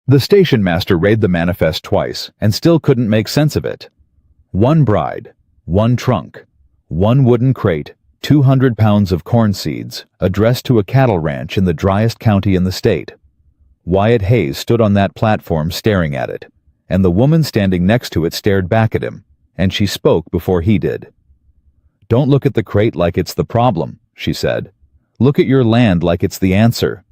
The station master read the manifest twice and still couldn't make sense of it. One bride, one trunk, one wooden crate, 200 pounds of corn seeds, addressed to a cattle ranch in the driest county in the state. Wyatt Hayes stood on that platform staring at it, and the woman standing next to it stared back at him, and she spoke before he did. "Don't look at the crate like it's the problem," she said. "Look at your land like it's the answer."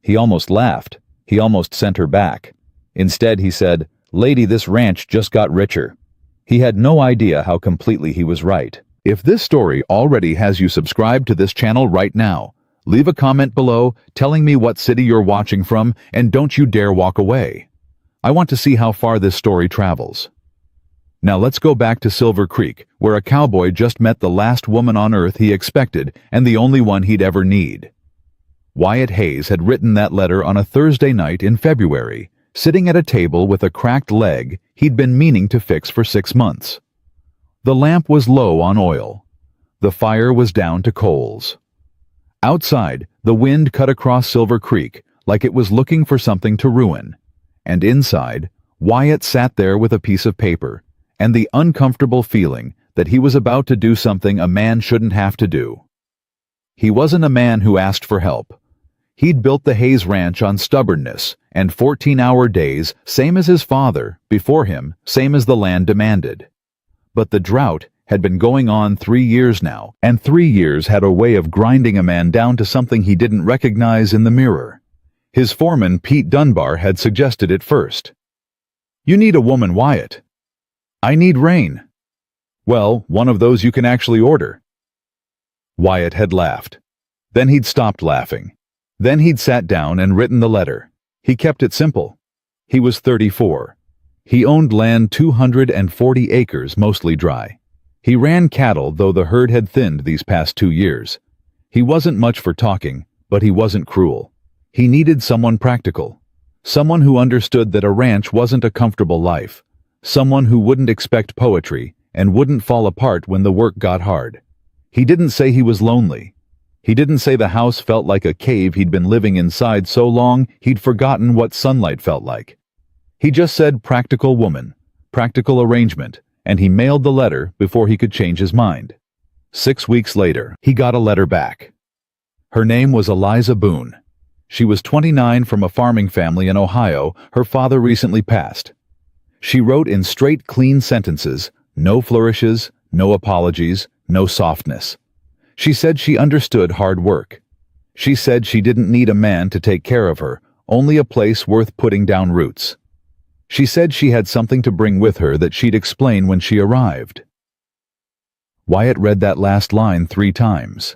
He almost laughed. He almost sent her back. Instead, he said, "Lady, this ranch just got richer." He had no idea how completely he was right. If this story already has you subscribed to this channel right now, leave a comment below telling me what city you're watching from, and don't you dare walk away. I want to see how far this story travels. Now let's go back to Silver Creek, where a cowboy just met the last woman on earth he expected and the only one he'd ever need. Wyatt Hayes had written that letter on a Thursday night in February, sitting at a table with a cracked leg he'd been meaning to fix for 6 months. The lamp was low on oil. The fire was down to coals. Outside, the wind cut across Silver Creek like it was looking for something to ruin. And inside, Wyatt sat there with a piece of paper and the uncomfortable feeling that he was about to do something a man shouldn't have to do. He wasn't a man who asked for help. He'd built the Hayes Ranch on stubbornness and 14-hour days, same as his father, before him, same as the land demanded. But the drought had been going on 3 years now, and 3 years had a way of grinding a man down to something he didn't recognize in the mirror. His foreman, Pete Dunbar, had suggested it first. "You need a woman, Wyatt." "I need rain." "Well, one of those you can actually order." Wyatt had laughed. Then he'd stopped laughing. Then he'd sat down and written the letter. He kept it simple. He was 34. He owned land 240 acres, mostly dry. He ran cattle, though the herd had thinned these past 2 years. He wasn't much for talking, but he wasn't cruel. He needed someone practical. Someone who understood that a ranch wasn't a comfortable life. Someone who wouldn't expect poetry and wouldn't fall apart when the work got hard. He didn't say he was lonely. He didn't say the house felt like a cave he'd been living inside so long he'd forgotten what sunlight felt like. He just said practical woman, practical arrangement, and he mailed the letter before he could change his mind. 6 weeks later, he got a letter back. Her name was Eliza Boone. She was 29, from a farming family in Ohio. Her father recently passed. She wrote in straight, clean sentences, no flourishes, no apologies, no softness. She said she understood hard work. She said she didn't need a man to take care of her, only a place worth putting down roots. She said she had something to bring with her that she'd explain when she arrived. Wyatt read that last line 3 times.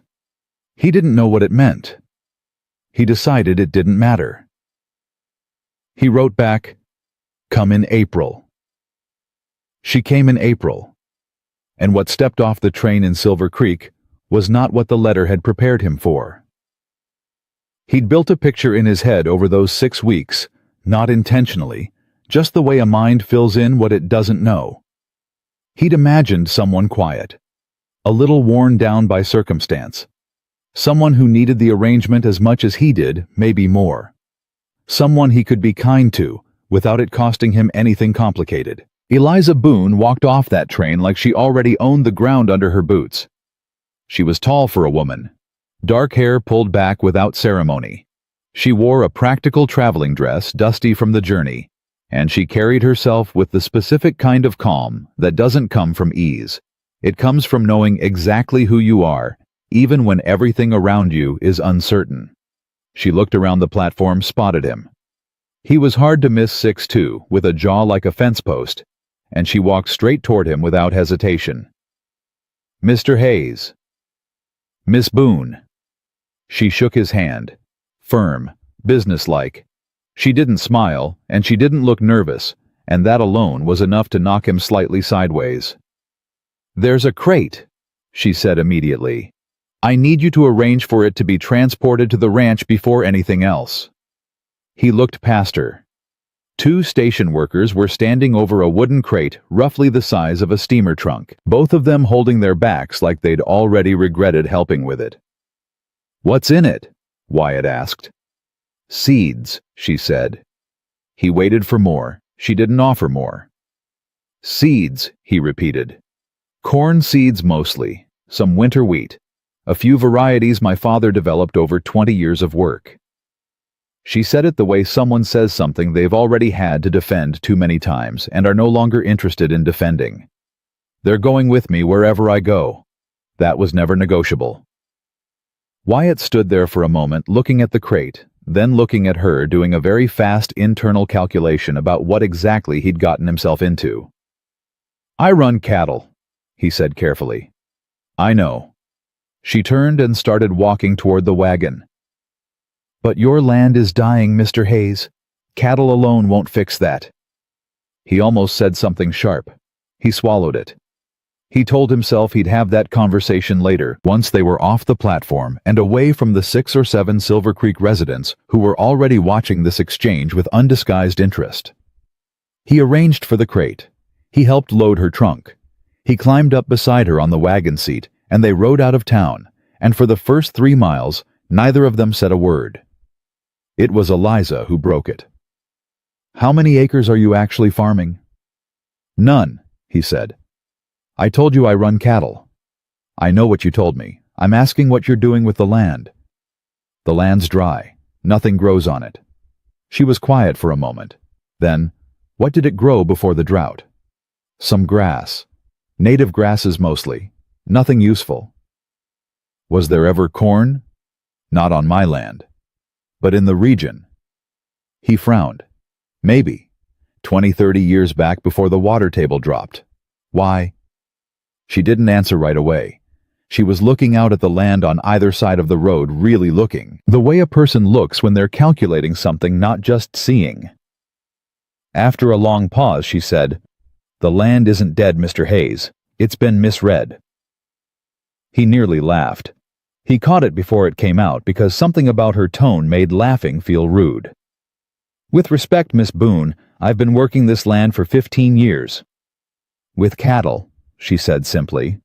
He didn't know what it meant. He decided it didn't matter. He wrote back, "Come in April." She came in April, and what stepped off the train in Silver Creek was not what the letter had prepared him for. He'd built a picture in his head over those 6 weeks, not intentionally, just the way a mind fills in what it doesn't know. He'd imagined someone quiet, a little worn down by circumstance, someone who needed the arrangement as much as he did, maybe more. Someone he could be kind to, without it costing him anything complicated. Eliza Boone walked off that train like she already owned the ground under her boots. She was tall for a woman, dark hair pulled back without ceremony. She wore a practical traveling dress, dusty from the journey, and she carried herself with the specific kind of calm that doesn't come from ease. It comes from knowing exactly who you are, even when everything around you is uncertain. She looked around the platform, spotted him. He was hard to miss, 6'2", with a jaw like a fence post, and she walked straight toward him without hesitation. "Mr. Hayes." "Miss Boone." She shook his hand, firm, businesslike. She didn't smile, and she didn't look nervous, and that alone was enough to knock him slightly sideways. "There's a crate," she said immediately. "I need you to arrange for it to be transported to the ranch before anything else." He looked past her. 2 station workers were standing over a wooden crate roughly the size of a steamer trunk, both of them holding their backs like they'd already regretted helping with it. "What's in it?" Wyatt asked. "Seeds," she said. He waited for more. She didn't offer more. Seeds, he repeated. Corn seeds mostly, some winter wheat, a few varieties my father developed over 20 years of work. She said it the way someone says something they've already had to defend too many times and are no longer interested in defending. They're going with me wherever I go. That was never negotiable. Wyatt stood there for a moment looking at the crate, then looking at her, doing a very fast internal calculation about what exactly he'd gotten himself into. I run cattle, he said carefully. I know. She turned and started walking toward the wagon. But your land is dying, Mr. Hayes. Cattle alone won't fix that. He almost said something sharp. He swallowed it. He told himself he'd have that conversation later, once they were off the platform and away from the 6 or 7 Silver Creek residents who were already watching this exchange with undisguised interest. He arranged for the crate. He helped load her trunk. He climbed up beside her on the wagon seat, and they rode out of town, and for the first 3 miles, neither of them said a word. It was Eliza who broke it. How many acres are you actually farming? None, he said. I told you I run cattle. I know what you told me. I'm asking what you're doing with the land. The land's dry. Nothing grows on it. She was quiet for a moment. Then, what did it grow before the drought? Some grass. Native grasses mostly. Nothing useful. Was there ever corn? Not on my land. But in the region. He frowned. Maybe. 20-30 years back before the water table dropped. Why? She didn't answer right away. She was looking out at the land on either side of the road, really looking. The way a person looks when they're calculating something, not just seeing. After a long pause, she said, The land isn't dead, Mr. Hayes. It's been misread. He nearly laughed. He caught it before it came out because something about her tone made laughing feel rude. With respect, Miss Boone, I've been working this land for 15 years. With cattle, she said simply.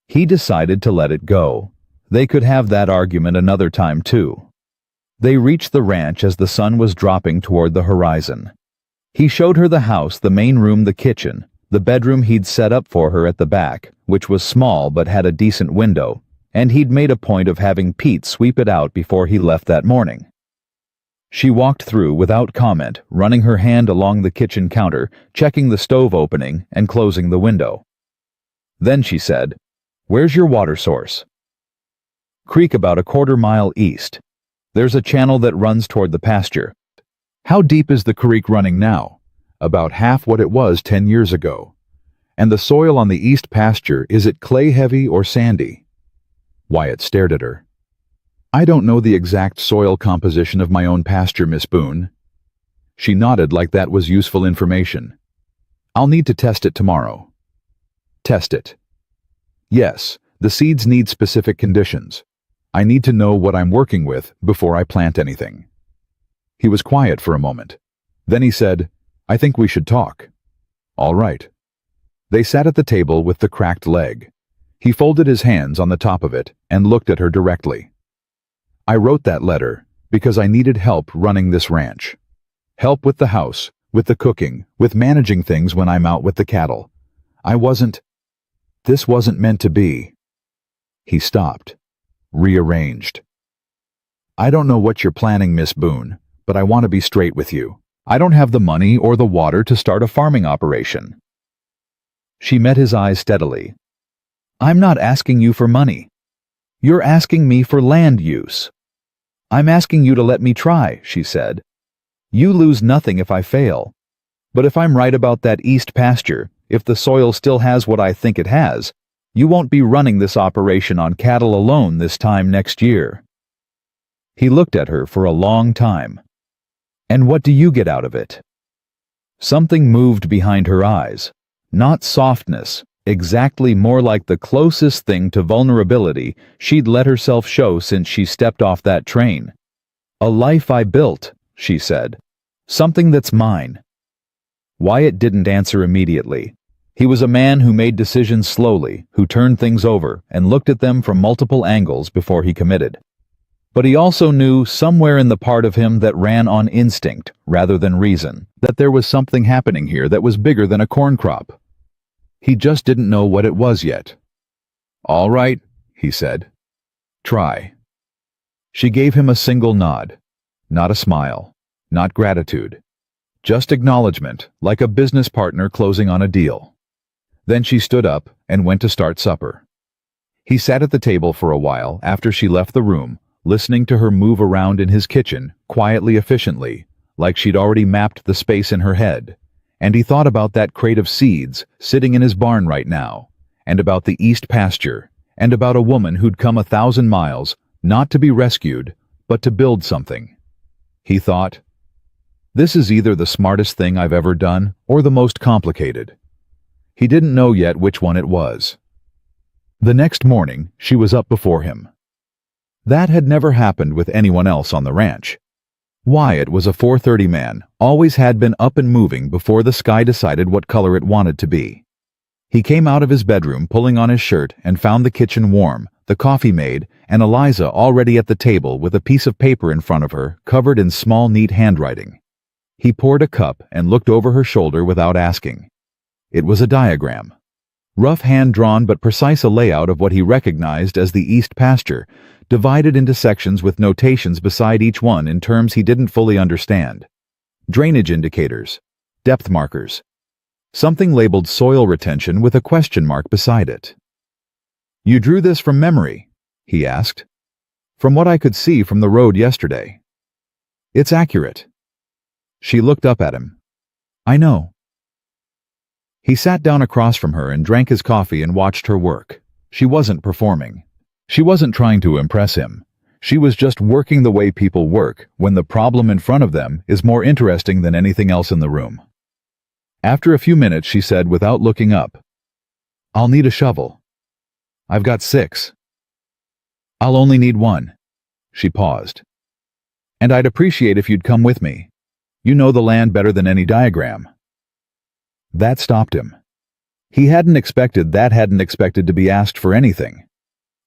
He decided to let it go. They could have that argument another time too. They reached the ranch as the sun was dropping toward the horizon. He showed her the house, the main room, the kitchen, the bedroom he'd set up for her at the back, which was small but had a decent window, and he'd made a point of having Pete sweep it out before he left that morning. She walked through without comment, running her hand along the kitchen counter, checking the stove opening and closing the window. Then she said, Where's your water source? Creek about a quarter-mile east. There's a channel that runs toward the pasture. How deep is the creek running now? About half what it was 10 years ago. And the soil on the east pasture, is it clay-heavy or sandy? Wyatt stared at her. I don't know the exact soil composition of my own pasture, Miss Boone. She nodded like that was useful information. I'll need to test it tomorrow. Test it. Yes, the seeds need specific conditions. I need to know what I'm working with before I plant anything. He was quiet for a moment. Then he said, I think we should talk. All right. They sat at the table with the cracked leg. He folded his hands on the top of it and looked at her directly. I wrote that letter because I needed help running this ranch. Help with the house, with the cooking, with managing things when I'm out with the cattle. This wasn't meant to be. He stopped, rearranged. I don't know what you're planning, Miss Boone, but I want to be straight with you. I don't have the money or the water to start a farming operation. She met his eyes steadily. I'm not asking you for money. You're asking me for land use. I'm asking you to let me try, she said. You lose nothing if I fail. But if I'm right about that east pasture, if the soil still has what I think it has, you won't be running this operation on cattle alone this time next year. He looked at her for a long time. And what do you get out of it? Something moved behind her eyes. Not softness, exactly, more like the closest thing to vulnerability she'd let herself show since she stepped off that train. A life I built, she said. Something that's mine. Wyatt didn't answer immediately. He was a man who made decisions slowly, who turned things over and looked at them from multiple angles before he committed. But he also knew somewhere in the part of him that ran on instinct rather than reason that there was something happening here that was bigger than a corn crop. He just didn't know what it was yet. "All right," he said. "Try." She gave him a single nod. Not a smile. Not gratitude. Just acknowledgement, like a business partner closing on a deal. Then she stood up and went to start supper. He sat at the table for a while after she left the room, listening to her move around in his kitchen, quietly, efficiently, like she'd already mapped the space in her head. And he thought about that crate of seeds sitting in his barn right now, and about the east pasture, and about a woman who'd come 1,000 miles, not to be rescued, but to build something. He thought, this is either the smartest thing I've ever done or the most complicated. He didn't know yet which one it was. The next morning, she was up before him. That had never happened with anyone else on the ranch. Wyatt was a 4:30 man, always had been up and moving before the sky decided what color it wanted to be. He came out of his bedroom pulling on his shirt and found the kitchen warm, the coffee made, and Eliza already at the table with a piece of paper in front of her, covered in small, neat handwriting. He poured a cup and looked over her shoulder without asking. It was a diagram. Rough hand-drawn but precise, a layout of what he recognized as the east pasture, divided into sections with notations beside each one in terms he didn't fully understand. Drainage indicators, depth markers. Something labeled soil retention with a question mark beside it. "You drew this from memory?" he asked. "From what I could see from the road yesterday." "It's accurate." She looked up at him. "I know." He sat down across from her and drank his coffee and watched her work. She wasn't performing. She wasn't trying to impress him. She was just working the way people work when the problem in front of them is more interesting than anything else in the room. After a few minutes, she said without looking up, "I'll need a shovel. I've got 6. I'll only need 1. She paused. "And I'd appreciate if you'd come with me. You know the land better than any diagram." That stopped him. He hadn't expected to be asked for anything.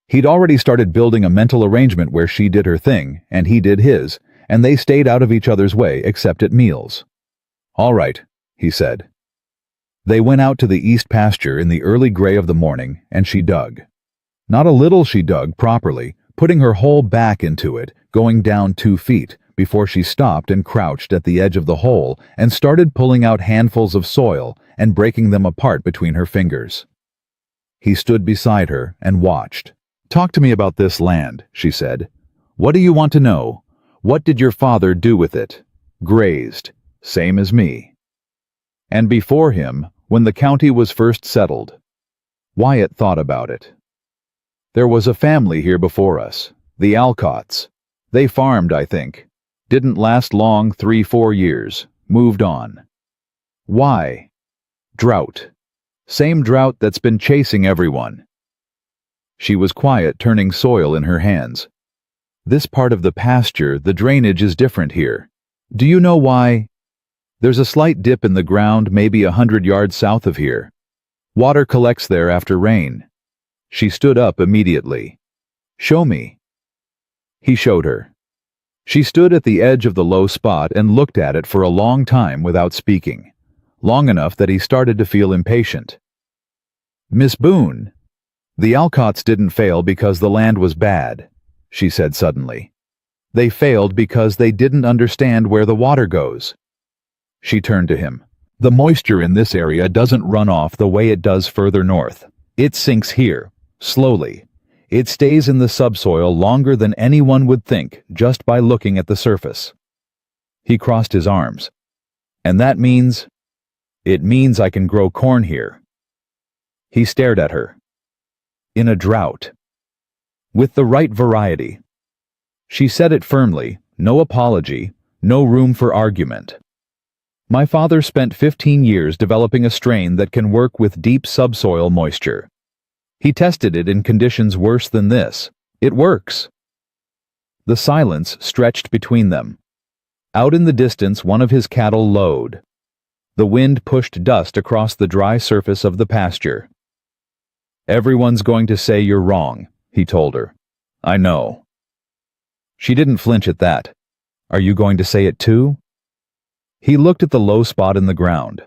He'd already started building a mental arrangement where she did her thing, and he did his, and they stayed out of each other's way except at meals. "All right," he said. They went out to the east pasture in the early gray of the morning, and she dug. Not a little she dug properly, putting her whole back into it, going down 2 feet, before she stopped and crouched at the edge of the hole and started pulling out handfuls of soil and breaking them apart between her fingers. He stood beside her and watched. "Talk to me about this land," she said. "What do you want to know? What did your father do with it?" "Grazed, same as me." "And before him, when the county was first settled?" Wyatt thought about it. "There was a family here before us, the Alcotts. They farmed, I think. Didn't last long, 3-4 years. Moved on." "Why?" "Drought. Same drought that's been chasing everyone." She was quiet, turning soil in her hands. "This part of the pasture, the drainage is different here. Do you know why? There's a slight dip in the ground maybe 100 yards south of here. Water collects there after rain." She stood up immediately. "Show me." He showed her. She stood at the edge of the low spot and looked at it for a long time without speaking, long enough that he started to feel impatient. "Miss Boone, the Alcotts didn't fail because the land was bad," she said suddenly. "They failed because they didn't understand where the water goes." She turned to him. "The moisture in this area doesn't run off the way it does further north. It sinks here, slowly. It stays in the subsoil longer than anyone would think just by looking at the surface." He crossed his arms. "And that means?" "It means I can grow corn here." He stared at her. "In a drought. With the right variety." She said it firmly, no apology, no room for argument. "My father spent 15 years developing a strain that can work with deep subsoil moisture. He tested it in conditions worse than this. It works." The silence stretched between them. Out in the distance, one of his cattle lowed. The wind pushed dust across the dry surface of the pasture. "Everyone's going to say you're wrong," he told her. "I know." She didn't flinch at that. Are you going to say it too? He looked at the low spot in the ground.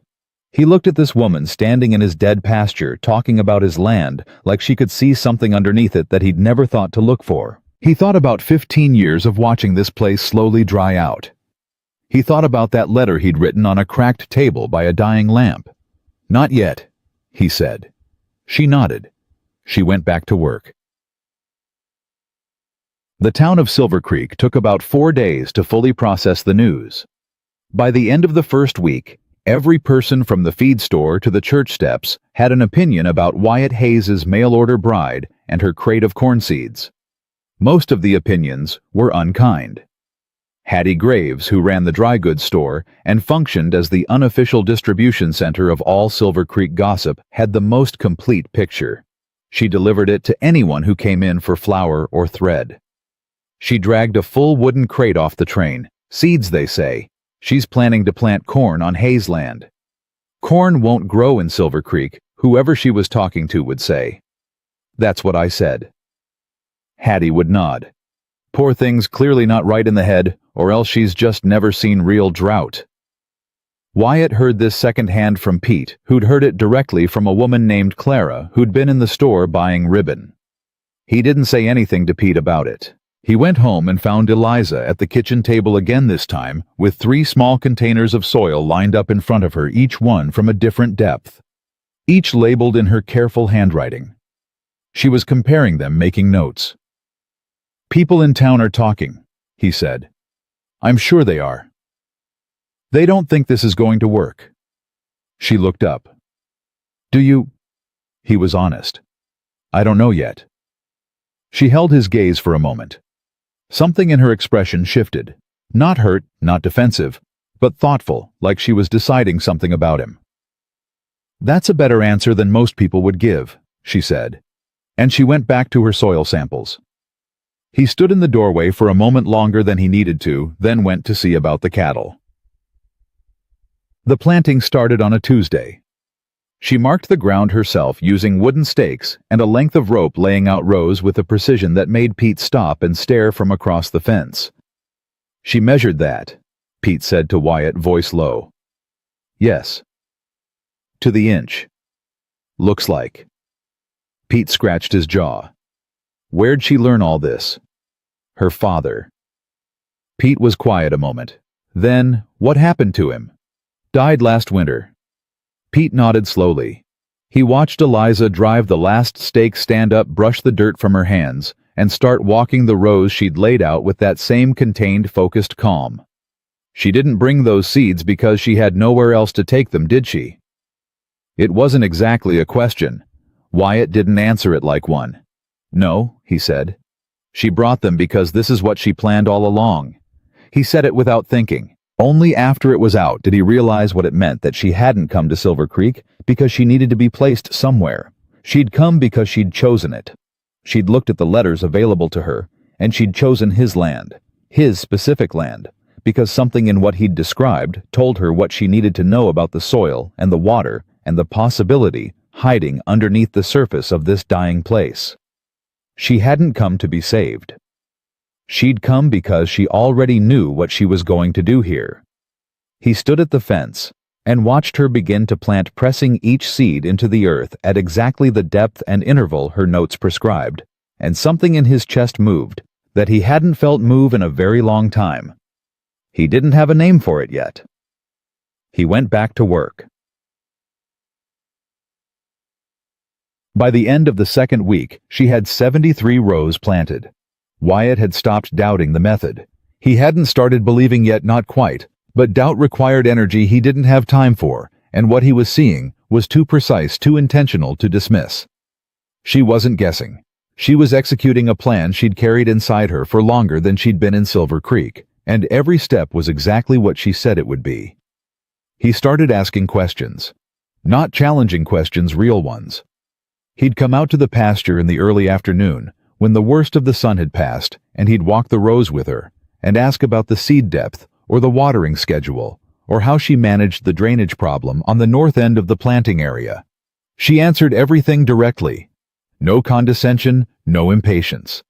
He looked at this woman standing in his dead pasture, talking about his land like she could see something underneath it that he'd never thought to look for. He thought about 15 years of watching this place slowly dry out. He thought about that letter he'd written on a cracked table by a dying lamp. Not yet, he said. She nodded. She went back to work. The town of Silver Creek took about 4 days to fully process the news. By the end of the first week, every person from the feed store to the church steps had an opinion about Wyatt Hayes's mail-order bride and her crate of corn seeds. Most of the opinions were unkind. Hattie Graves, who ran the dry goods store and functioned as the unofficial distribution center of all Silver Creek gossip, had the most complete picture. She delivered it to anyone who came in for flour or thread. She dragged a full wooden crate off the train. Seeds, they say. She's planning to plant corn on Hayes land. Corn won't grow in Silver Creek, whoever she was talking to would say. That's what I said. Hattie would nod. Poor thing's clearly not right in the head, or else she's just never seen real drought. Wyatt heard this secondhand from Pete, who'd heard it directly from a woman named Clara who'd been in the store buying ribbon. He didn't say anything to Pete about it. He went home and found Eliza at the kitchen table again, this time with 3 small containers of soil lined up in front of her, each one from a different depth, each labeled in her careful handwriting. She was comparing them, making notes. People in town are talking, he said. I'm sure they are. They don't think this is going to work. She looked up. Do you? He was honest. I don't know yet. She held his gaze for a moment. Something in her expression shifted. Not hurt, not defensive, but thoughtful, like she was deciding something about him. That's a better answer than most people would give, she said, and she went back to her soil samples. He stood in the doorway for a moment longer than he needed to, then went to see about the cattle. The planting started on a Tuesday. She marked the ground herself using wooden stakes and a length of rope, laying out rows with a precision that made Pete stop and stare from across the fence. She measured that, Pete said to Wyatt, voice low. Yes. To the inch. Looks like. Pete scratched his jaw. Where'd she learn all this? Her father. Pete was quiet a moment. Then, what happened to him? Died last winter. Pete nodded slowly. He watched Eliza drive the last stake, stand up, brush the dirt from her hands, and start walking the rows she'd laid out with that same contained, focused calm. She didn't bring those seeds because she had nowhere else to take them, did she? It wasn't exactly a question. Wyatt didn't answer it like one. No, he said. She brought them because this is what she planned all along. He said it without thinking. Only after it was out did he realize what it meant, that she hadn't come to Silver Creek because she needed to be placed somewhere. She'd come because she'd chosen it. She'd looked at the letters available to her, and she'd chosen his land, his specific land, because something in what he'd described told her what she needed to know about the soil and the water and the possibility hiding underneath the surface of this dying place. She hadn't come to be saved. She'd come because she already knew what she was going to do here. He stood at the fence and watched her begin to plant, pressing each seed into the earth at exactly the depth and interval her notes prescribed, and something in his chest moved that he hadn't felt move in a very long time. He didn't have a name for it yet. He went back to work. By the end of the second week, she had 73 rows planted. Wyatt had stopped doubting the method. He hadn't started believing yet, not quite, but doubt required energy he didn't have time for, and what he was seeing was too precise, too intentional to dismiss. She wasn't guessing. She was executing a plan she'd carried inside her for longer than she'd been in Silver Creek, and every step was exactly what she said it would be. He started asking questions. Not challenging questions, real ones. He'd come out to the pasture in the early afternoon, when the worst of the sun had passed, and he'd walk the rows with her, and ask about the seed depth, or the watering schedule, or how she managed the drainage problem on the north end of the planting area. She answered everything directly. No condescension, no impatience.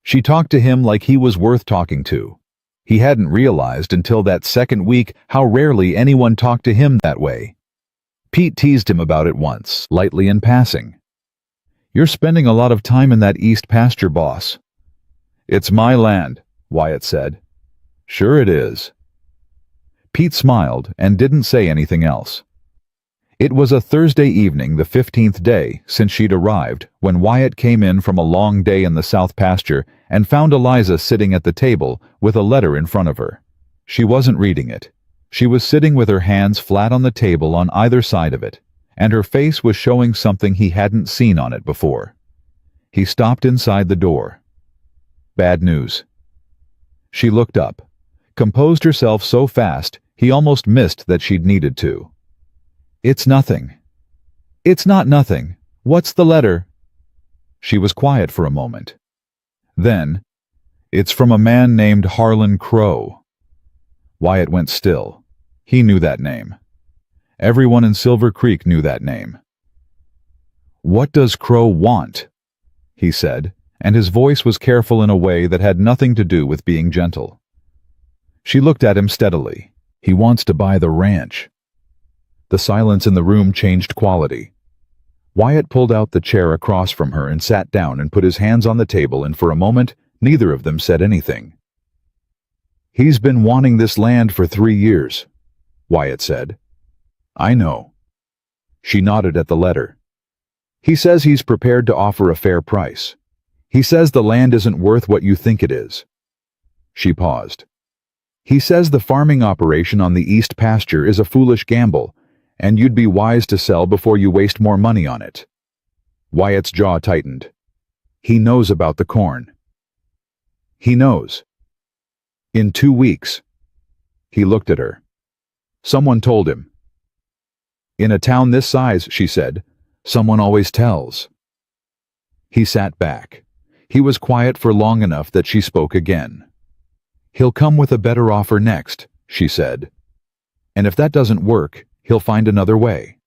She talked to him like he was worth talking to. He hadn't realized until that second week how rarely anyone talked to him that way. Pete teased him about it once, lightly in passing. "You're spending a lot of time in that east pasture, boss." "It's my land," Wyatt said. "Sure it is." Pete smiled and didn't say anything else. It was a Thursday evening, the 15th day since she'd arrived, when Wyatt came in from a long day in the south pasture and found Eliza sitting at the table with a letter in front of her. She wasn't reading it. She was sitting with her hands flat on the table on either side of it, and her face was showing something he hadn't seen on it before. He stopped inside the door. "Bad news." She looked up, composed herself so fast he almost missed that she'd needed to. "It's nothing." "It's not nothing. What's the letter?" She was quiet for a moment. Then, "It's from a man named Harlan Crow." Wyatt went still. He knew that name. Everyone in Silver Creek knew that name. "What does Crow want?" he said, and his voice was careful in a way that had nothing to do with being gentle. She looked at him steadily. "He wants to buy the ranch." The silence in the room changed quality. Wyatt pulled out the chair across from her and sat down and put his hands on the table, and for a moment, neither of them said anything. "He's been wanting this land for 3 years, Wyatt said. "I know." She nodded at the letter. "He says he's prepared to offer a fair price. He says the land isn't worth what you think it is." She paused. "He says the farming operation on the east pasture is a foolish gamble, and you'd be wise to sell before you waste more money on it." Wyatt's jaw tightened. "He knows about the corn." "He knows." "In 2 weeks." He looked at her. "Someone told him." "In a town this size," she said, "someone always tells." He sat back. He was quiet for long enough that she spoke again. "He'll come with a better offer next," she said. "And if that doesn't work, he'll find another way."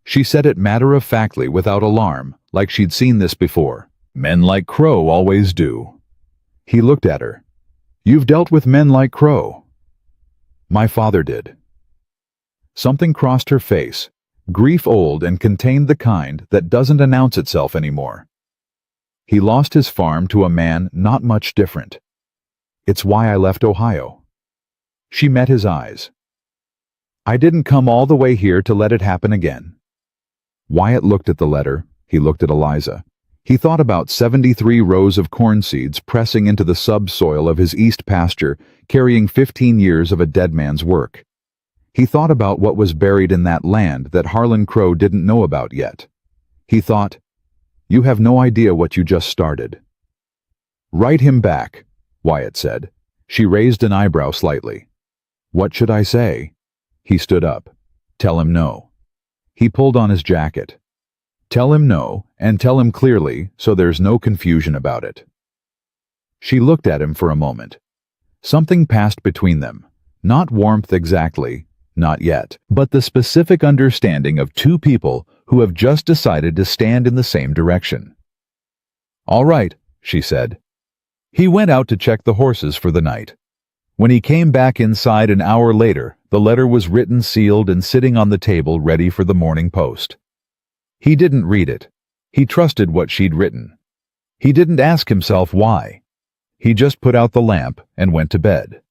She said it matter-of-factly, without alarm, like she'd seen this before. "Men like Crow always do." He looked at her. "You've dealt with men like Crow." "My father did." Something crossed her face, grief old and contained the kind that doesn't announce itself anymore. "He lost his farm to a man not much different. It's why I left Ohio." She met his eyes. "I didn't come all the way here to let it happen again." Wyatt looked at the letter. He looked at Eliza. He thought about 73 rows of corn seeds pressing into the subsoil of his east pasture, carrying 15 years of a dead man's work. He thought about what was buried in that land that Harlan Crow didn't know about yet. He thought, "You have no idea what you just started." "Write him back," Wyatt said. She raised an eyebrow slightly. "What should I say?" He stood up. "Tell him no." He pulled on his jacket. "Tell him no, and tell him clearly, so there's no confusion about it." She looked at him for a moment. Something passed between them. Not warmth exactly, not yet, but the specific understanding of two people who have just decided to stand in the same direction. "All right," she said. He went out to check the horses for the night. When he came back inside an hour later, the letter was written, sealed, and sitting on the table ready for the morning post. He didn't read it. He trusted what she'd written. He didn't ask himself why. He just put out the lamp and went to bed.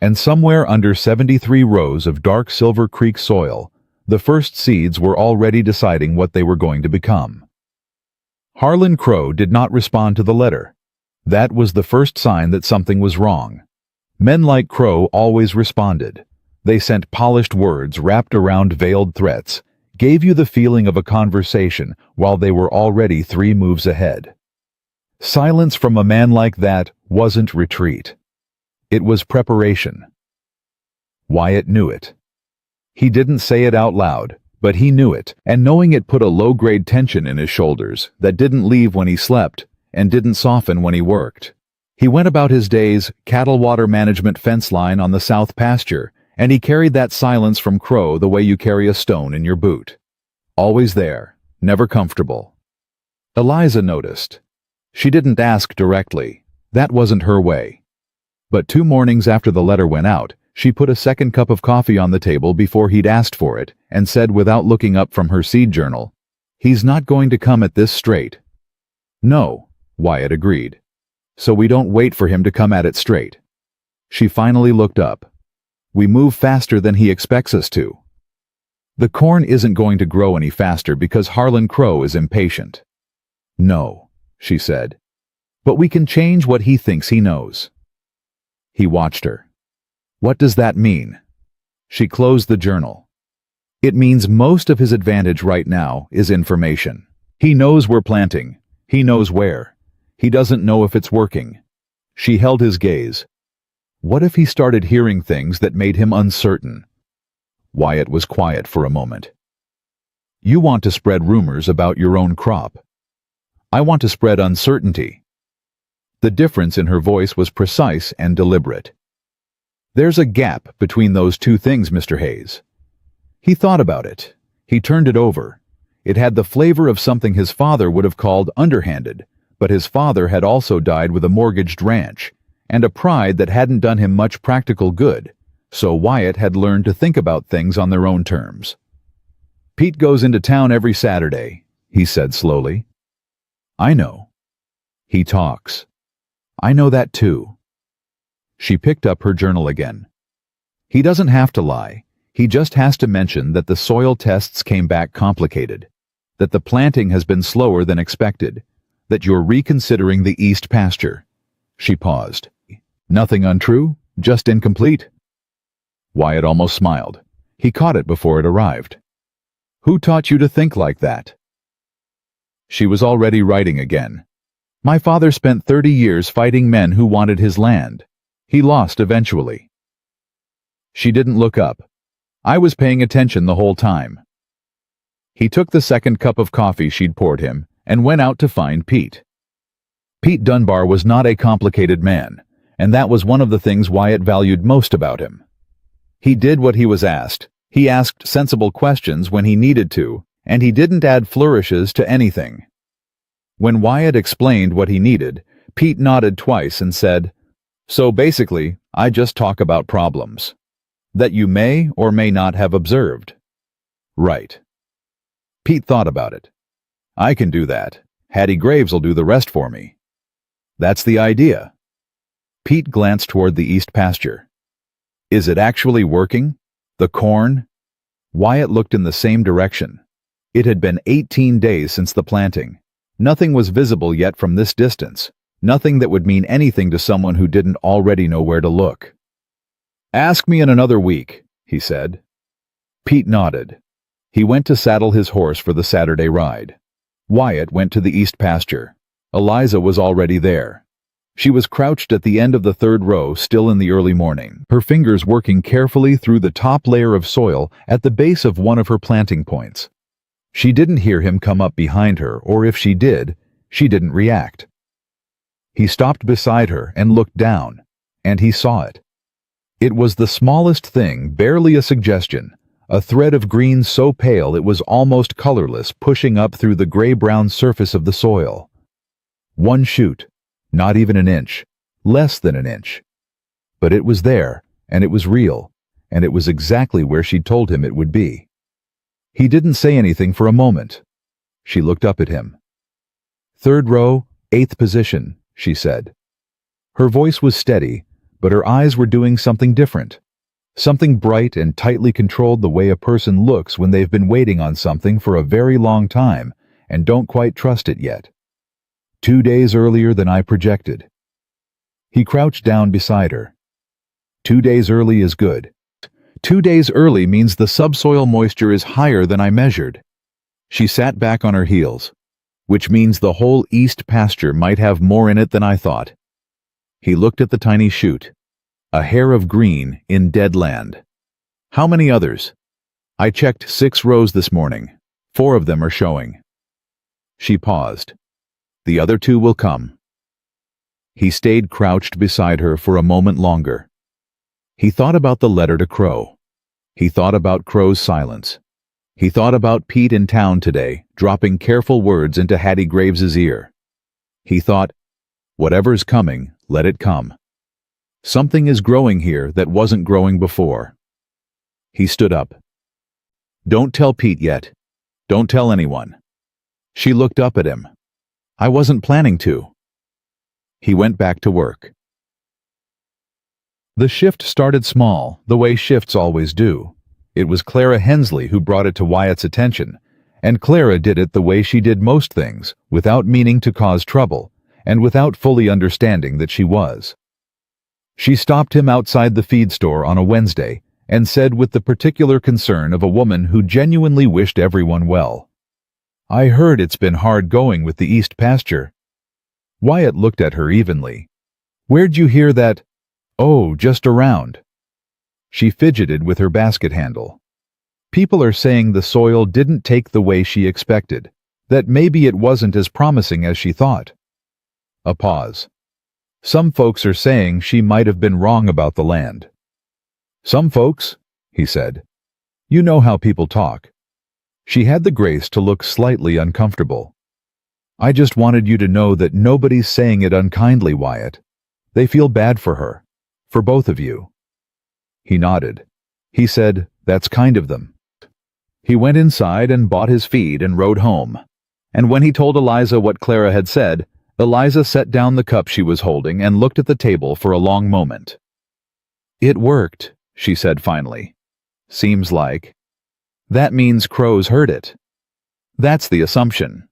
And somewhere under 73 rows of dark Silver Creek soil, the first seeds were already deciding what they were going to become. Harlan Crow did not respond to the letter. That was the first sign that something was wrong. Men like Crow always responded. They sent polished words wrapped around veiled threats, gave you the feeling of a conversation while they were already 3 moves ahead. Silence from a man like that wasn't retreat. It was preparation. Wyatt knew it. He didn't say it out loud, but he knew it, and knowing it put a low-grade tension in his shoulders that didn't leave when he slept and didn't soften when he worked. He went about his days cattle water management fence line on the south pasture, and he carried that silence from Crow the way you carry a stone in your boot. Always there, never comfortable. Eliza noticed. She didn't ask directly. That wasn't her way. But 2 mornings after the letter went out, she put a second cup of coffee on the table before he'd asked for it, and said without looking up from her seed journal, "He's not going to come at this straight." "No," Wyatt agreed. "So we don't wait for him to come at it straight." She finally looked up. "We move faster than he expects us to." "The corn isn't going to grow any faster because Harlan Crow is impatient." "No," she said. "But we can change what he thinks he knows." He watched her. "What does that mean?" She closed the journal. "It means most of his advantage right now is information. He knows we're planting. He knows where. He doesn't know if it's working." She held his gaze. What if he started hearing things that made him uncertain? Wyatt was quiet for a moment. "You want to spread rumors about your own crop. I want to spread uncertainty." The difference in her voice was precise and deliberate. "There's a gap between those two things, Mr. Hayes." He thought about it. He turned it over. It had the flavor of something his father would have called underhanded, but his father had also died with a mortgaged ranch, and a pride that hadn't done him much practical good, so Wyatt had learned to think about things on their own terms. "Pete goes into town every Saturday," he said slowly. "I know." "He talks." "I know that too." She picked up her journal again. "He doesn't have to lie. He just has to mention that the soil tests came back complicated, that the planting has been slower than expected, that you're reconsidering the east pasture." She paused. "Nothing untrue, just incomplete." Wyatt almost smiled. He caught it before it arrived. "Who taught you to think like that?" She was already writing again. "My father spent 30 years fighting men who wanted his land. He lost eventually." She didn't look up. "I was paying attention the whole time." He took the second cup of coffee she'd poured him and went out to find Pete. Pete Dunbar was not a complicated man, and that was one of the things Wyatt valued most about him. He did what he was asked. He asked sensible questions when he needed to, and he didn't add flourishes to anything. When Wyatt explained what he needed, Pete nodded twice and said, "So basically, I just talk about problems that you may or may not have observed." "Right." Pete thought about it. "I can do that. Hattie Graves will do the rest for me." "That's the idea." Pete glanced toward the east pasture. "Is it actually working? The corn?" Wyatt looked in the same direction. It had been 18 days since the planting. Nothing was visible yet from this distance, nothing that would mean anything to someone who didn't already know where to look. "Ask me in another week," he said. Pete nodded. He went to saddle his horse for the Saturday ride. Wyatt went to the east pasture. Eliza was already there. She was crouched at the end of the third row, still in the early morning, her fingers working carefully through the top layer of soil at the base of one of her planting points. She didn't hear him come up behind her, or if she did, she didn't react. He stopped beside her and looked down, and he saw it. It was the smallest thing, barely a suggestion, a thread of green so pale it was almost colorless, pushing up through the gray-brown surface of the soil. One shoot, not even an inch, less than an inch. But it was there, and it was real, and it was exactly where she'd told him it would be. He didn't say anything for a moment. She looked up at him. "Third row, 8th position," she said. Her voice was steady, but her eyes were doing something different. Something bright and tightly controlled the way a person looks when they've been waiting on something for a very long time and don't quite trust it yet. 2 days earlier than I projected." He crouched down beside her. 2 days early is good. 2 days early means the subsoil moisture is higher than I measured." She sat back on her heels. "Which means the whole east pasture might have more in it than I thought." He looked at the tiny shoot. A hair of green in dead land. "How many others?" "I checked 6 rows this morning. 4 of them are showing." She paused. "The other 2 will come." He stayed crouched beside her for a moment longer. He thought about the letter to Crow. He thought about Crow's silence. He thought about Pete in town today, dropping careful words into Hattie Graves's ear. He thought, whatever's coming, let it come. Something is growing here that wasn't growing before. He stood up. Don't tell Pete yet. Don't tell anyone. She looked up at him. I wasn't planning to. He went back to work. The shift started small, the way shifts always do. It was Clara Hensley who brought it to Wyatt's attention, and Clara did it the way she did most things, without meaning to cause trouble, and without fully understanding that she was. She stopped him outside the feed store on a Wednesday and said with the particular concern of a woman who genuinely wished everyone well, I heard it's been hard going with the East pasture. Wyatt looked at her evenly. Where'd you hear that? Oh, just around. She fidgeted with her basket handle. People are saying the soil didn't take the way she expected, that maybe it wasn't as promising as she thought. A pause. Some folks are saying she might have been wrong about the land. Some folks, he said. You know how people talk. She had the grace to look slightly uncomfortable. I just wanted you to know that nobody's saying it unkindly, Wyatt. They feel bad for her. For both of you. He nodded. He said, that's kind of them. He went inside and bought his feed and rode home. And when he told Eliza what Clara had said, Eliza set down the cup she was holding and looked at the table for a long moment. It worked, she said finally. Seems like. That means crows heard it. That's the assumption.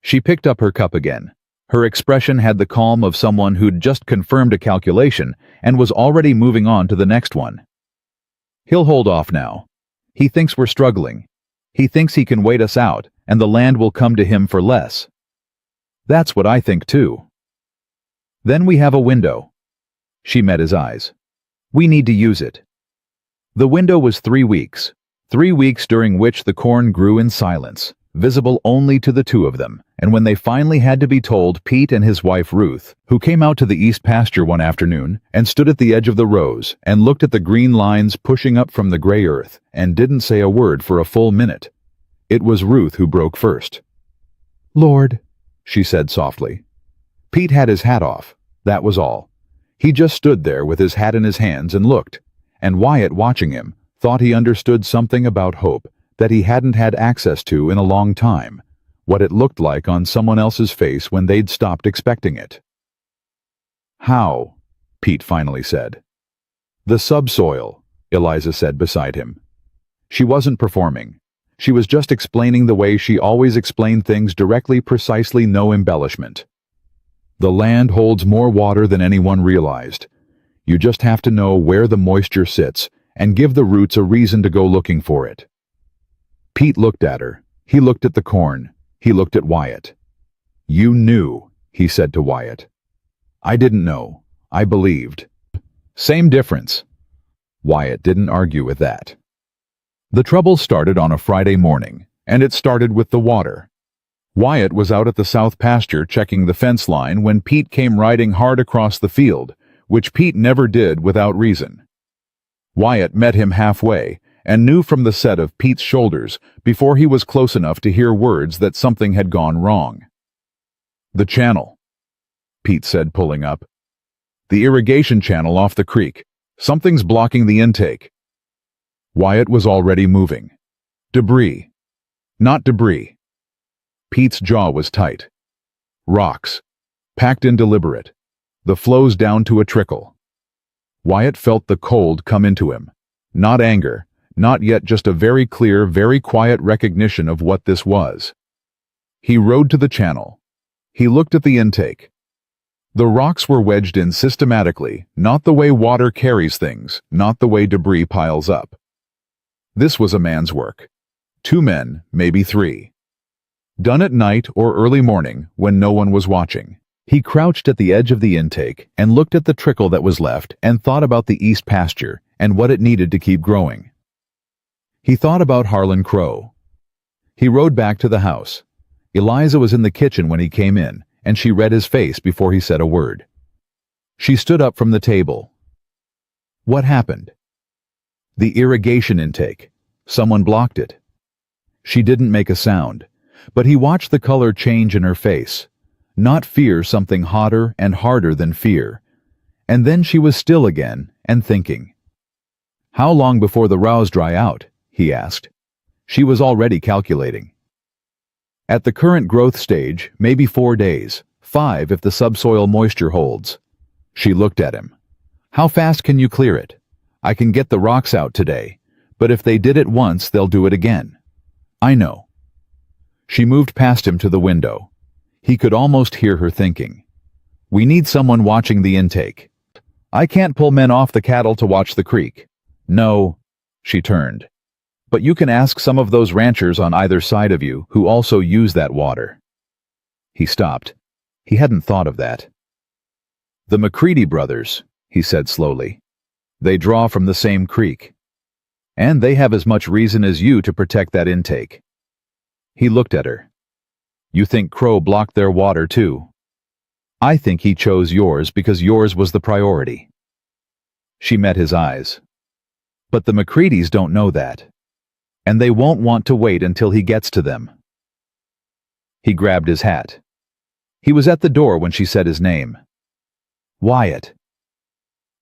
She picked up her cup again. Her expression had the calm of someone who'd just confirmed a calculation and was already moving on to the next one. He'll hold off now. He thinks we're struggling. He thinks he can wait us out and the land will come to him for less. That's what I think too. Then we have a window. She met his eyes. We need to use it. The window was 3 weeks. 3 weeks during which the corn grew in silence, visible only to the two of them, and when they finally had to be told, Pete and his wife Ruth, who came out to the east pasture one afternoon and stood at the edge of the rows and looked at the green lines pushing up from the gray earth and didn't say a word for a full minute. It was Ruth who broke first. Lord, she said softly. Pete had his hat off, that was all. He just stood there with his hat in his hands and looked, and Wyatt, watching him, thought he understood something about hope that he hadn't had access to in a long time, what it looked like on someone else's face when they'd stopped expecting it. How? Pete finally said. The subsoil, Eliza said beside him. She wasn't performing. She was just explaining the way she always explained things directly, precisely, no embellishment. The land holds more water than anyone realized. You just have to know where the moisture sits and give the roots a reason to go looking for it. Pete looked at her. He looked at the corn. He looked at Wyatt. You knew, he said to Wyatt. I didn't know. I believed. Same difference. Wyatt didn't argue with that. The trouble started on a Friday morning, and it started with the water. Wyatt was out at the south pasture checking the fence line when Pete came riding hard across the field, which Pete never did without reason. Wyatt met him halfway and knew from the set of Pete's shoulders before he was close enough to hear words that something had gone wrong. The channel, Pete said, pulling up. The irrigation channel off the creek. Something's blocking the intake. Wyatt was already moving. Debris. Not debris. Pete's jaw was tight. Rocks. Packed in deliberate. The flows down to a trickle. Wyatt felt the cold come into him. Not anger, not yet, just a very clear, very quiet recognition of what this was. He rode to the channel. He looked at the intake. The rocks were wedged in systematically, not the way water carries things, not the way debris piles up. This was a man's work. 2 men, maybe 3. Done at night or early morning when no one was watching. He crouched at the edge of the intake and looked at the trickle that was left and thought about the east pasture and what it needed to keep growing. He thought about Harlan Crow. He rode back to the house. Eliza was in the kitchen when he came in, and she read his face before he said a word. She stood up from the table. What happened? The irrigation intake. Someone blocked it. She didn't make a sound, but he watched the color change in her face. Not fear, something hotter and harder than fear. And then she was still again and thinking. How long before the rows dry out? He asked. She was already calculating. At the current growth stage, maybe 4 days, 5 if the subsoil moisture holds. She looked at him. How fast can you clear it? I can get the rocks out today, but if they did it once, they'll do it again. I know. She moved past him to the window. He could almost hear her thinking. We need someone watching the intake. I can't pull men off the cattle to watch the creek. No, she turned. But you can ask some of those ranchers on either side of you who also use that water. He stopped. He hadn't thought of that. The McCready brothers, he said slowly. They draw from the same creek. And they have as much reason as you to protect that intake. He looked at her. You think Crow blocked their water too? I think he chose yours because yours was the priority. She met his eyes. But the McCreadys don't know that. And they won't want to wait until he gets to them. He grabbed his hat. He was at the door when she said his name. Wyatt.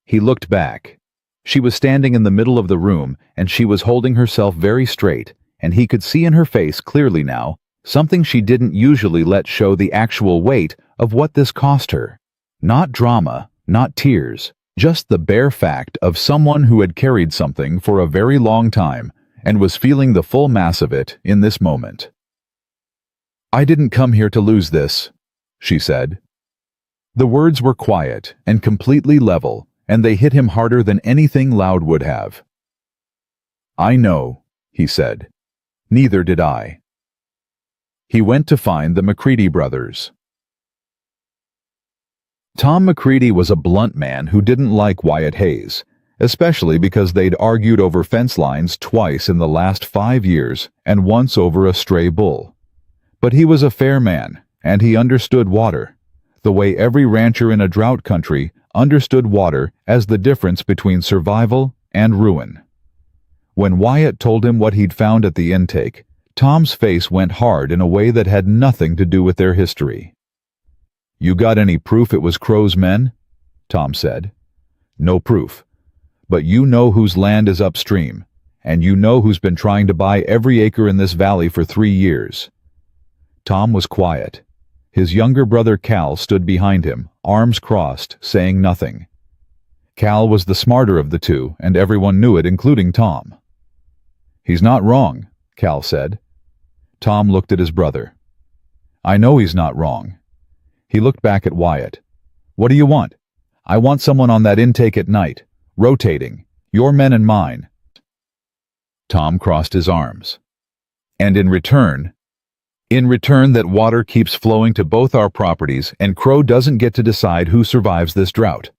He looked back. She was standing in the middle of the room, and she was holding herself very straight, and he could see in her face clearly now something she didn't usually let show the actual weight of what this cost her. Not drama, not tears, just the bare fact of someone who had carried something for a very long time and was feeling the full mass of it in this moment. I didn't come here to lose this, she said. The words were quiet and completely level, and they hit him harder than anything loud would have. I know, he said. Neither did I. He went to find the McCready brothers. Tom McCready was a blunt man who didn't like Wyatt Hayes, especially because they'd argued over fence lines twice in the last 5 years and once over a stray bull. But he was a fair man, and he understood water, the way every rancher in a drought country understood water as the difference between survival and ruin. When Wyatt told him what he'd found at the intake, Tom's face went hard in a way that had nothing to do with their history. You got any proof it was Crow's men? Tom said. No proof. But you know whose land is upstream, and you know who's been trying to buy every acre in this valley for 3 years. Tom was quiet. His younger brother Cal stood behind him, arms crossed, saying nothing. Cal was the smarter of the two, and everyone knew it, including Tom. He's not wrong, Cal said. Tom looked at his brother. I know he's not wrong. He looked back at Wyatt. What do you want? I want someone on that intake at night, rotating, your men and mine. Tom crossed his arms. And in return that water keeps flowing to both our properties and Crow doesn't get to decide who survives this drought.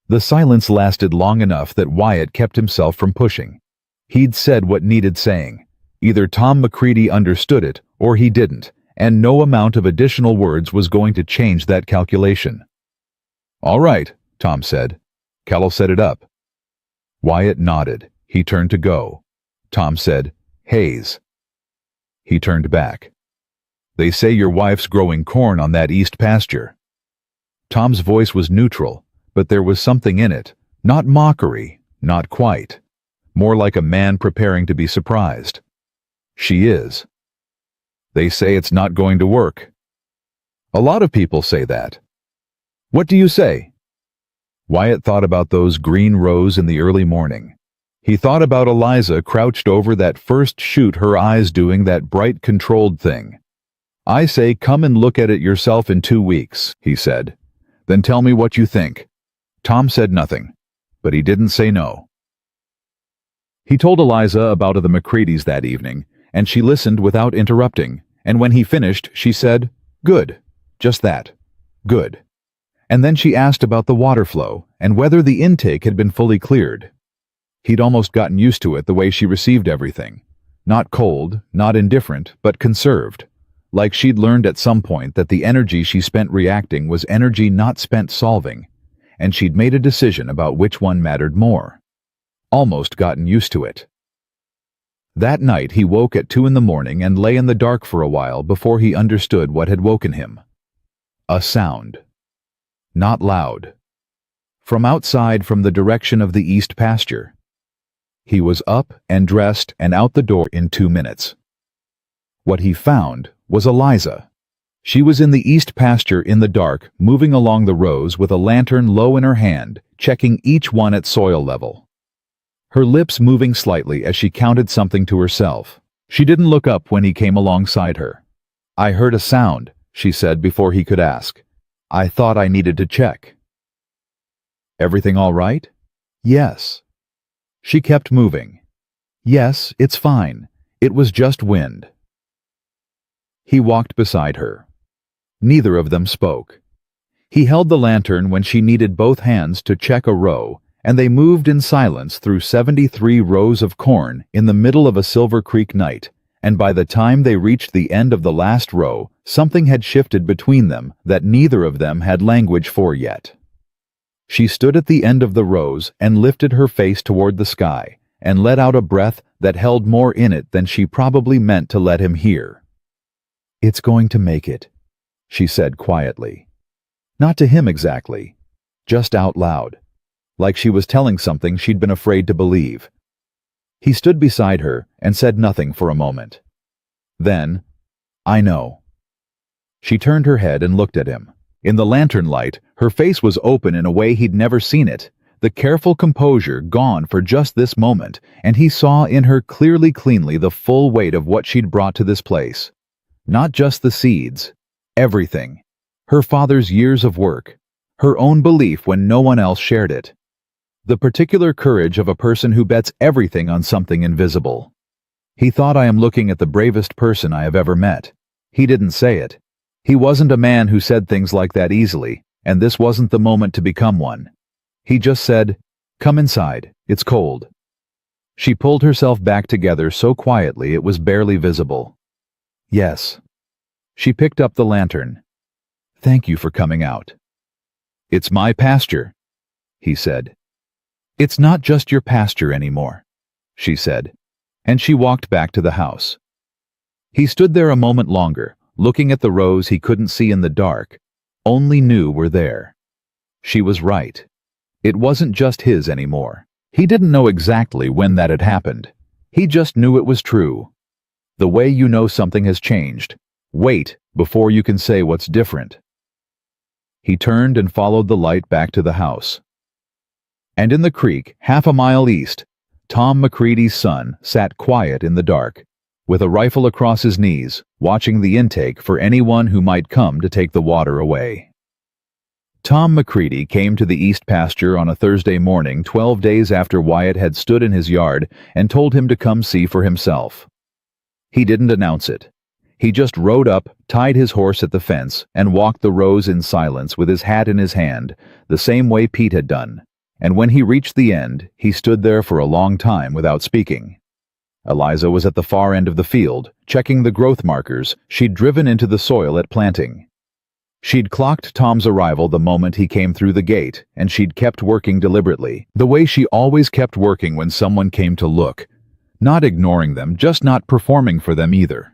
The silence lasted long enough that Wyatt kept himself from pushing. He'd said what needed saying. Either Tom McCready understood it or he didn't, and no amount of additional words was going to change that calculation. All right, Tom said. Cal'll set it up. Wyatt nodded. He turned to go. Tom said, Hayes. He turned back. They say your wife's growing corn on that east pasture. Tom's voice was neutral, but there was something in it, not mockery, not quite. More like a man preparing to be surprised. She is. They say it's not going to work. A lot of people say that. What do you say? Wyatt thought about those green rows in the early morning. He thought about Eliza crouched over that first shoot, her eyes doing that bright controlled thing. I say come and look at it yourself in 2 weeks, he said. Then tell me what you think. Tom said nothing, but he didn't say no. He told Eliza about the McCreadys that evening, and she listened without interrupting, and when he finished, she said, Good, just that, good. And then she asked about the water flow and whether the intake had been fully cleared. He'd almost gotten used to it the way she received everything. Not cold, not indifferent, but conserved. Like she'd learned at some point that the energy she spent reacting was energy not spent solving, and she'd made a decision about which one mattered more. Almost gotten used to it. That night he woke at 2 in the morning and lay in the dark for a while before he understood what had woken him. A sound. Not loud. From outside, from the direction of the east pasture. He was up and dressed and out the door in 2 minutes. What he found was Eliza. She was in the east pasture in the dark, moving along the rows with a lantern low in her hand, checking each one at soil level. Her lips moving slightly as she counted something to herself. She didn't look up when he came alongside her. "I heard a sound," she said before he could ask. "I thought I needed to check." "Everything all right?" "Yes." She kept moving. "Yes, it's fine. It was just wind." He walked beside her. Neither of them spoke. He held the lantern when she needed both hands to check a row, and they moved in silence through 73 rows of corn in the middle of a Silver Creek night, and by the time they reached the end of the last row, something had shifted between them that neither of them had language for yet. She stood at the end of the rows and lifted her face toward the sky, and let out a breath that held more in it than she probably meant to let him hear. "It's going to make it," she said quietly. Not to him exactly, just out loud, like she was telling something she'd been afraid to believe. He stood beside her and said nothing for a moment. Then, "I know." She turned her head and looked at him. In the lantern light, her face was open in a way he'd never seen it, the careful composure gone for just this moment, and he saw in her cleanly the full weight of what she'd brought to this place. Not just the seeds, everything. Her father's years of work, her own belief when no one else shared it. The particular courage of a person who bets everything on something invisible. He thought, "I am looking at the bravest person I have ever met." He didn't say it. He wasn't a man who said things like that easily, and this wasn't the moment to become one. He just said, "Come inside, it's cold." She pulled herself back together so quietly it was barely visible. "Yes." She picked up the lantern. "Thank you for coming out." "It's my pasture," he said. "It's not just your pasture anymore," she said, and she walked back to the house. He stood there a moment longer, looking at the rows he couldn't see in the dark, only knew were there. She was right. It wasn't just his anymore. He didn't know exactly when that had happened. He just knew it was true. The way you know something has changed. Wait before you can say what's different. He turned and followed the light back to the house. And in the creek, half a mile east, Tom McCready's son sat quiet in the dark, with a rifle across his knees, watching the intake for anyone who might come to take the water away. Tom McCready came to the east pasture on a Thursday morning 12 days after Wyatt had stood in his yard and told him to come see for himself. He didn't announce it. He just rode up, tied his horse at the fence, and walked the rows in silence with his hat in his hand, the same way Pete had done. And when he reached the end, he stood there for a long time without speaking. Eliza was at the far end of the field, checking the growth markers she'd driven into the soil at planting. She'd clocked Tom's arrival the moment he came through the gate, and she'd kept working deliberately, the way she always kept working when someone came to look. Not ignoring them, just not performing for them either.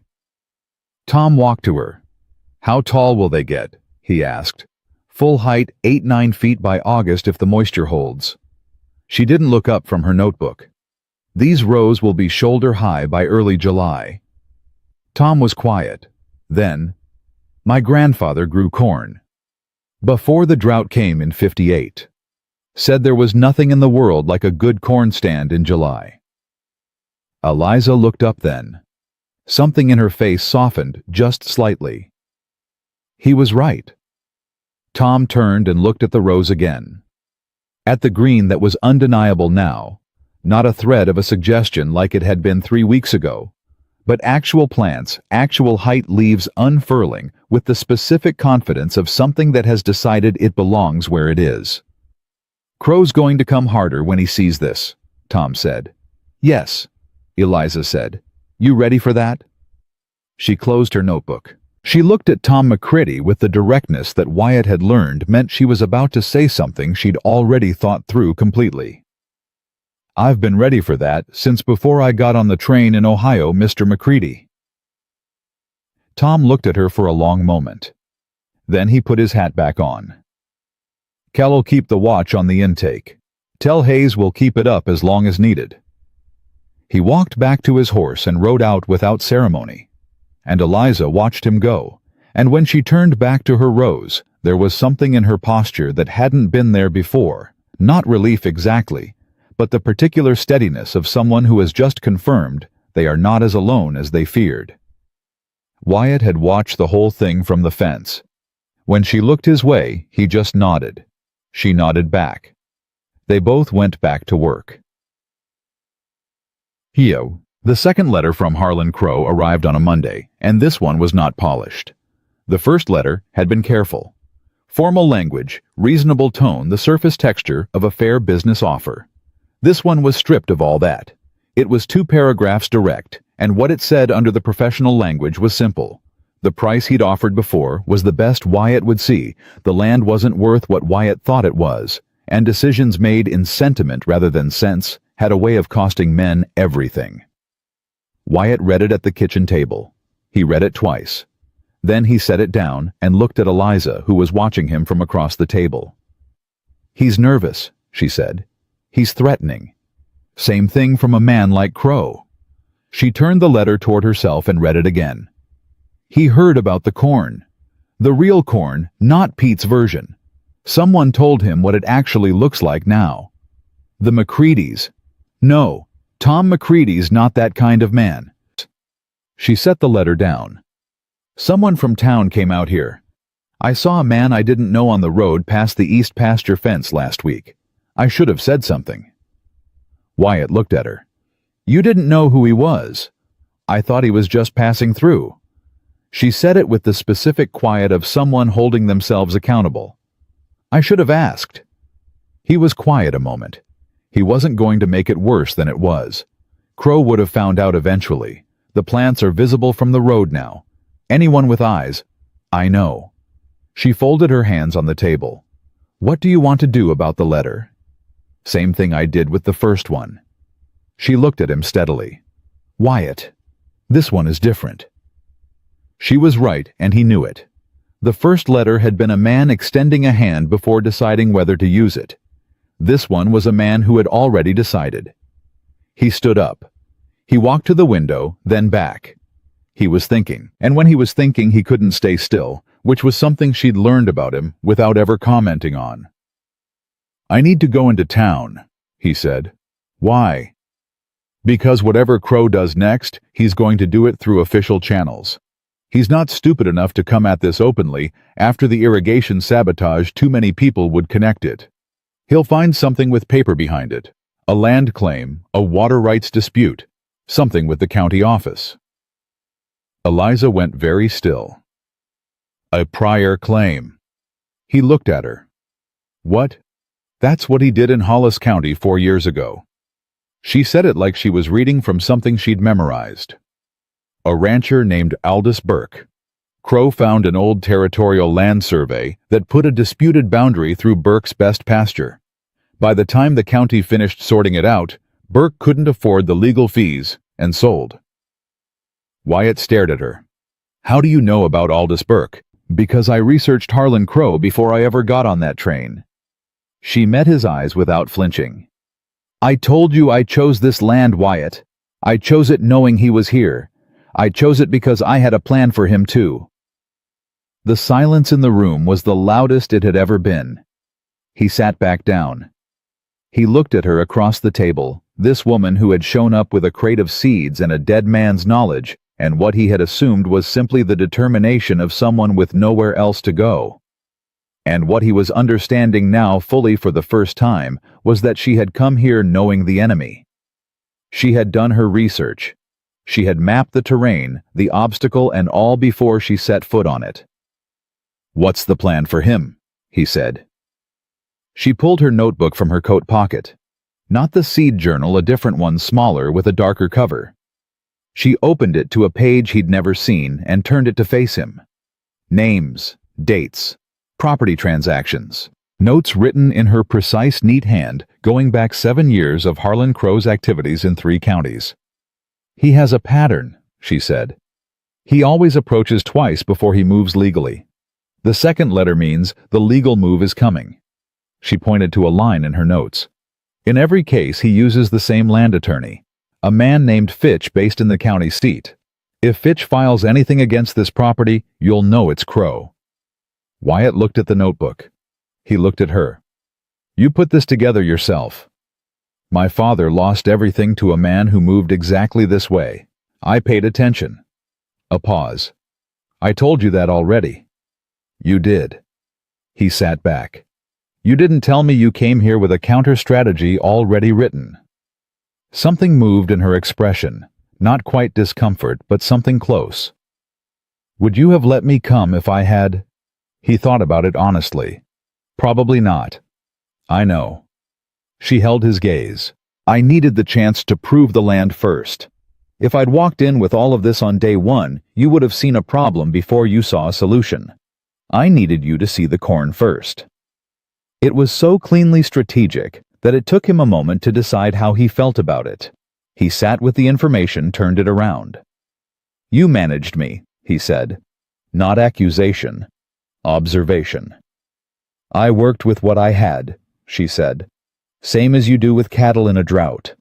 Tom walked to her. "How tall will they get?" he asked. "Full height, 8-9 feet by August if the moisture holds." She didn't look up from her notebook. "These rows will be shoulder high by early July." Tom was quiet. Then, "My grandfather grew corn. Before the drought came in '58. Said there was nothing in the world like a good corn stand in July." Eliza looked up then. Something in her face softened just slightly. He was right. Tom turned and looked at the rows again. At the green that was undeniable now, not a thread of a suggestion like it had been 3 weeks ago, but actual plants, actual height leaves unfurling with the specific confidence of something that has decided it belongs where it is. "Crow's going to come harder when he sees this," Tom said. "Yes," Eliza said. "You ready for that?" She closed her notebook. She looked at Tom McCready with the directness that Wyatt had learned meant she was about to say something she'd already thought through completely. "I've been ready for that since before I got on the train in Ohio, Mr. McCready." Tom looked at her for a long moment. Then he put his hat back on. "Kell'll keep the watch on the intake. Tell Hayes we'll keep it up as long as needed." He walked back to his horse and rode out without ceremony. And Eliza watched him go, and when she turned back to her rows, there was something in her posture that hadn't been there before, not relief exactly, but the particular steadiness of someone who has just confirmed they are not as alone as they feared. Wyatt had watched the whole thing from the fence. When she looked his way, he just nodded. She nodded back. They both went back to work. The second letter from Harlan Crow arrived on a Monday, and this one was not polished. The first letter had been careful. Formal language, reasonable tone, the surface texture of a fair business offer. This one was stripped of all that. It was 2 paragraphs direct, and what it said under the professional language was simple. The price he'd offered before was the best Wyatt would see, the land wasn't worth what Wyatt thought it was, and decisions made in sentiment rather than sense had a way of costing men everything. Wyatt read it at the kitchen table. He read it twice. Then he set it down and looked at Eliza, who was watching him from across the table. "He's nervous," she said. "He's threatening. Same thing from a man like Crow." She turned the letter toward herself and read it again. He heard about the corn. The real corn, not Pete's version. Someone told him what it actually looks like now. The McCready's. No, Tom McCready's not that kind of man. She set the letter down. "Someone from town came out here. I saw a man I didn't know on the road past the east pasture fence last week. I should have said something." Wyatt looked at her. "You didn't know who he was. I thought he was just passing through." She said it with the specific quiet of someone holding themselves accountable. "I should have asked." He was quiet a moment. He wasn't going to make it worse than it was. Crow would have found out eventually. The plants are visible from the road now. Anyone with eyes, "I know." She folded her hands on the table. "What do you want to do about the letter?" "Same thing I did with the first one." She looked at him steadily. "Wyatt, this one is different." She was right, and he knew it. The first letter had been a man extending a hand before deciding whether to use it. This one was a man who had already decided. He stood up. He walked to the window, then back. He was thinking, and when he was thinking he couldn't stay still, which was something she'd learned about him without ever commenting on. "I need to go into town," he said. "Why?" "Because whatever Crow does next, he's going to do it through official channels. He's not stupid enough to come at this openly. After the irrigation sabotage, too many people would connect it. He'll find something with paper behind it. A land claim, a water rights dispute, something with the county office." Eliza went very still. "A prior claim." He looked at her. "What?" "That's what he did in Hollis County 4 years ago." She said it like she was reading from something she'd memorized. "A rancher named Aldous Burke. Crow found an old territorial land survey that put a disputed boundary through Burke's best pasture. By the time the county finished sorting it out, Burke couldn't afford the legal fees and sold." Wyatt stared at her. "How do you know about Aldous Burke?" "Because I researched Harlan Crow before I ever got on that train." She met his eyes without flinching. "I told you I chose this land, Wyatt. I chose it knowing he was here. I chose it because I had a plan for him too." The silence in the room was the loudest it had ever been. He sat back down. He looked at her across the table, this woman who had shown up with a crate of seeds and a dead man's knowledge, and what he had assumed was simply the determination of someone with nowhere else to go. And what he was understanding now fully for the first time was that she had come here knowing the enemy. She had done her research. She had mapped the terrain, the obstacle, and all before she set foot on it. "What's the plan for him?" he said. She pulled her notebook from her coat pocket. Not the seed journal, a different one smaller with a darker cover. She opened it to a page he'd never seen and turned it to face him. Names, dates, property transactions, notes written in her precise, neat hand going back 7 years of Harlan Crow's activities in 3 counties. "He has a pattern," she said. "He always approaches twice before he moves legally. The second letter means the legal move is coming. She pointed to a line in her notes. In every case, he uses the same land attorney, a man named Fitch based in the county seat. If Fitch files anything against this property, you'll know it's Crow. Wyatt looked at the notebook. He looked at her. You put this together yourself. My father lost everything to a man who moved exactly this way. I paid attention. A pause. I told you that already. You did. He sat back. You didn't tell me you came here with a counter-strategy already written. Something moved in her expression, not quite discomfort, but something close. Would you have let me come if I had? He thought about it honestly. Probably not. I know. She held his gaze. I needed the chance to prove the land first. If I'd walked in with all of this on day one, you would have seen a problem before you saw a solution. I needed you to see the corn first. It was so cleanly strategic that it took him a moment to decide how he felt about it. He sat with the information, turned it around. You managed me, he said. Not accusation. Observation. I worked with what I had, she said. Same as you do with cattle in a drought.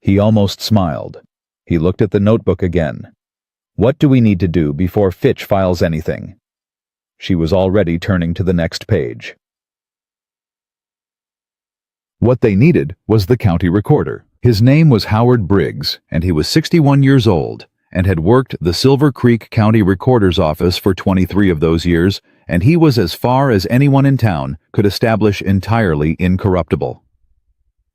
He almost smiled. He looked at the notebook again. What do we need to do before Fitch files anything? She was already turning to the next page. What they needed was the county recorder. His name was Howard Briggs, and he was 61 years old, and had worked the Silver Creek County Recorder's office for 23 of those years, and he was as far as anyone in town could establish entirely incorruptible.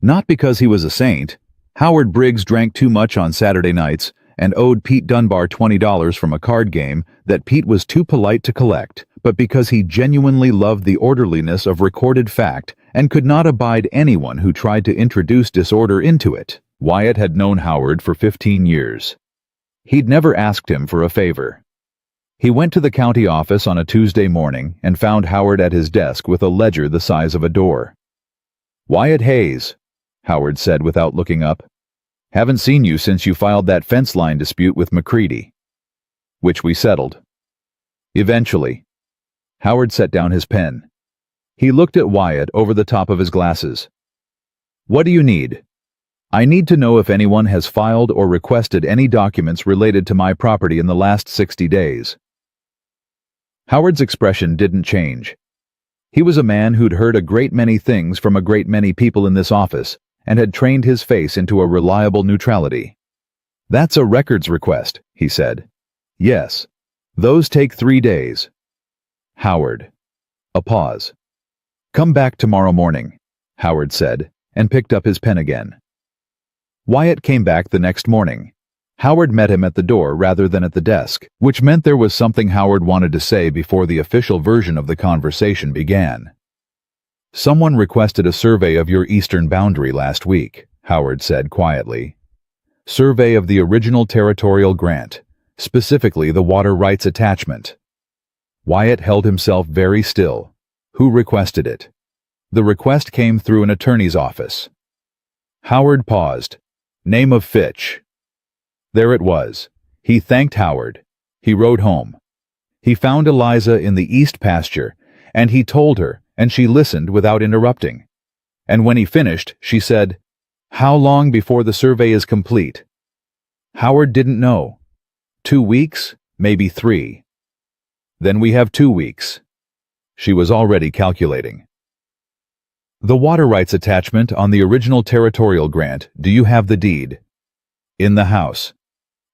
Not because he was a saint. Howard Briggs drank too much on Saturday nights and owed Pete Dunbar $20 from a card game that Pete was too polite to collect, but because he genuinely loved the orderliness of recorded fact and could not abide anyone who tried to introduce disorder into it. Wyatt had known Howard for 15 years. He'd never asked him for a favor. He went to the county office on a Tuesday morning and found Howard at his desk with a ledger the size of a door. Wyatt Hayes, Howard said without looking up. Haven't seen you since you filed that fence line dispute with McCready. Which we settled. Eventually. Howard set down his pen. He looked at Wyatt over the top of his glasses. What do you need? I need to know if anyone has filed or requested any documents related to my property in the last 60 days. Howard's expression didn't change. He was a man who'd heard a great many things from a great many people in this office and had trained his face into a reliable neutrality. That's a records request, he said. Yes. Those take 3 days. Howard. A pause. Come back tomorrow morning, Howard said, and picked up his pen again. Wyatt came back the next morning. Howard met him at the door rather than at the desk, which meant there was something Howard wanted to say before the official version of the conversation began. Someone requested a survey of your eastern boundary last week, Howard said quietly. Survey of the original territorial grant, specifically the water rights attachment. Wyatt held himself very still. Who requested it? The request came through an attorney's office. Howard paused. Name of Fitch. There it was. He thanked Howard. He rode home. He found Eliza in the east pasture, and he told her, and she listened without interrupting. And when he finished, she said, How long before the survey is complete? Howard didn't know. 2 weeks, maybe 3. Then we have 2 weeks. She was already calculating. The water rights attachment on the original territorial grant, do you have the deed? In the house.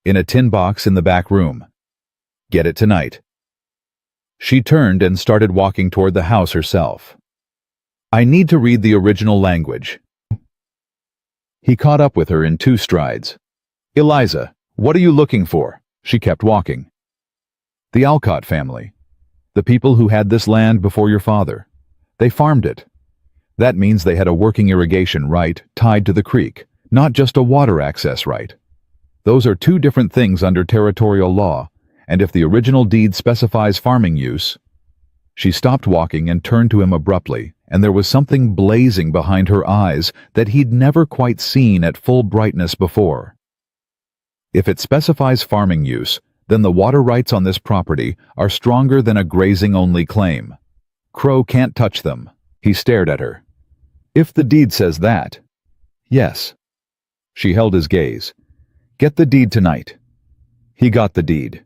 In a tin box in the back room. Get it tonight. She turned and started walking toward the house herself. I need to read the original language. He caught up with her in 2 strides. Eliza, what are you looking for? She kept walking. The Alcott family. The people who had this land before your father. They farmed it. That means they had a working irrigation right tied to the creek, not just a water access right. Those are 2 different things under territorial law, and if the original deed specifies farming use... She stopped walking and turned to him abruptly, and there was something blazing behind her eyes that he'd never quite seen at full brightness before. If it specifies farming use, then the water rights on this property are stronger than a grazing-only claim. Crow can't touch them. He stared at her. If the deed says that. Yes. She held his gaze. Get the deed tonight. He got the deed.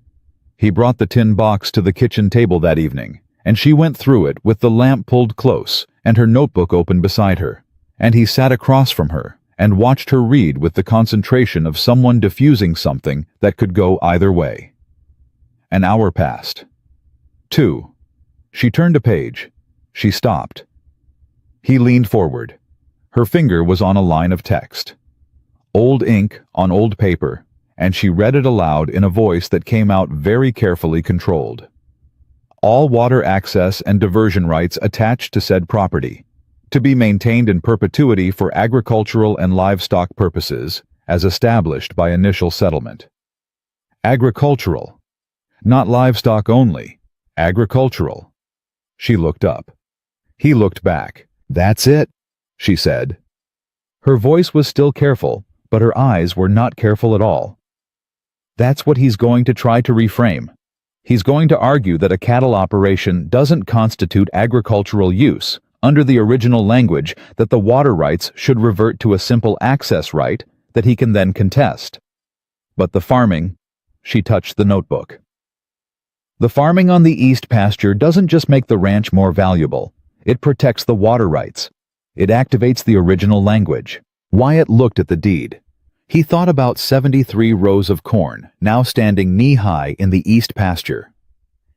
He brought the tin box to the kitchen table that evening, and she went through it with the lamp pulled close and her notebook open beside her, and he sat across from her and watched her read with the concentration of someone diffusing something that could go either way. An hour passed. 2. She turned a page. She stopped. He leaned forward. Her finger was on a line of text. Old ink on old paper, and she read it aloud in a voice that came out very carefully controlled. All water access and diversion rights attached to said property, to be maintained in perpetuity for agricultural and livestock purposes, as established by initial settlement. Agricultural. Not livestock only. Agricultural. She looked up. He looked back. That's it, she said. Her voice was still careful, but her eyes were not careful at all. That's what he's going to try to reframe. He's going to argue that a cattle operation doesn't constitute agricultural use, under the original language that the water rights should revert to a simple access right that he can then contest. But the farming, she touched the notebook. The farming on the east pasture doesn't just make the ranch more valuable, it protects the water rights. It activates the original language. Wyatt looked at the deed. He thought about 73 rows of corn, now standing knee-high in the east pasture.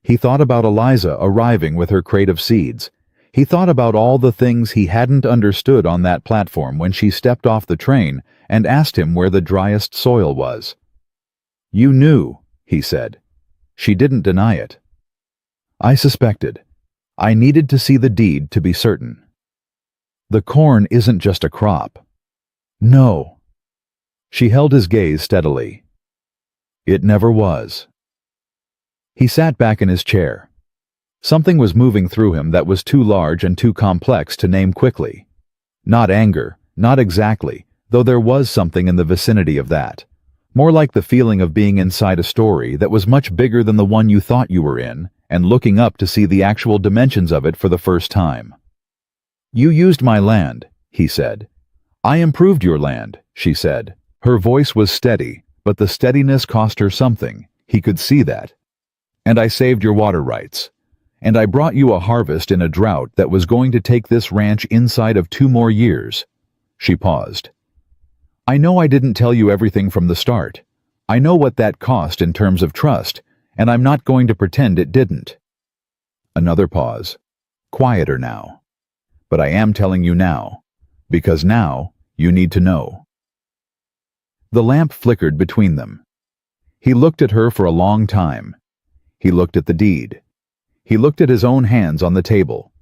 He thought about Eliza arriving with her crate of seeds. He thought about all the things he hadn't understood on that platform when she stepped off the train and asked him where the driest soil was. You knew, he said. She didn't deny it. I suspected. I needed to see the deed to be certain. The corn isn't just a crop. No. She held his gaze steadily. It never was. He sat back in his chair. Something was moving through him that was too large and too complex to name quickly. Not anger, not exactly, though there was something in the vicinity of that. More like the feeling of being inside a story that was much bigger than the one you thought you were in, and looking up to see the actual dimensions of it for the first time. You used my land, he said. I improved your land, she said. Her voice was steady, but the steadiness cost her something. He could see that. And I saved your water rights. And I brought you a harvest in a drought that was going to take this ranch inside of 2 more years. She paused. I know I didn't tell you everything from the start. I know what that cost in terms of trust, and I'm not going to pretend it didn't. Another pause. Quieter now. But I am telling you now, because now you need to know. The lamp flickered between them. He looked at her for a long time. He looked at the deed. He looked at his own hands on the table,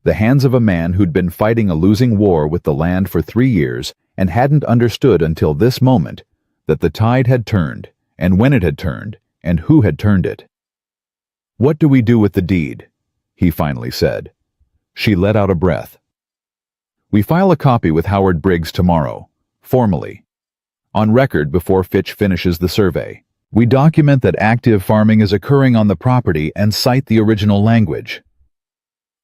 the hands of a man who'd been fighting a losing war with the land for 3 years and hadn't understood until this moment that the tide had turned, and when it had turned, and who had turned it. What do we do with the deed? He finally said. She let out a breath. We file a copy with Howard Briggs tomorrow, formally. On record before Fitch finishes the survey. We document that active farming is occurring on the property and cite the original language.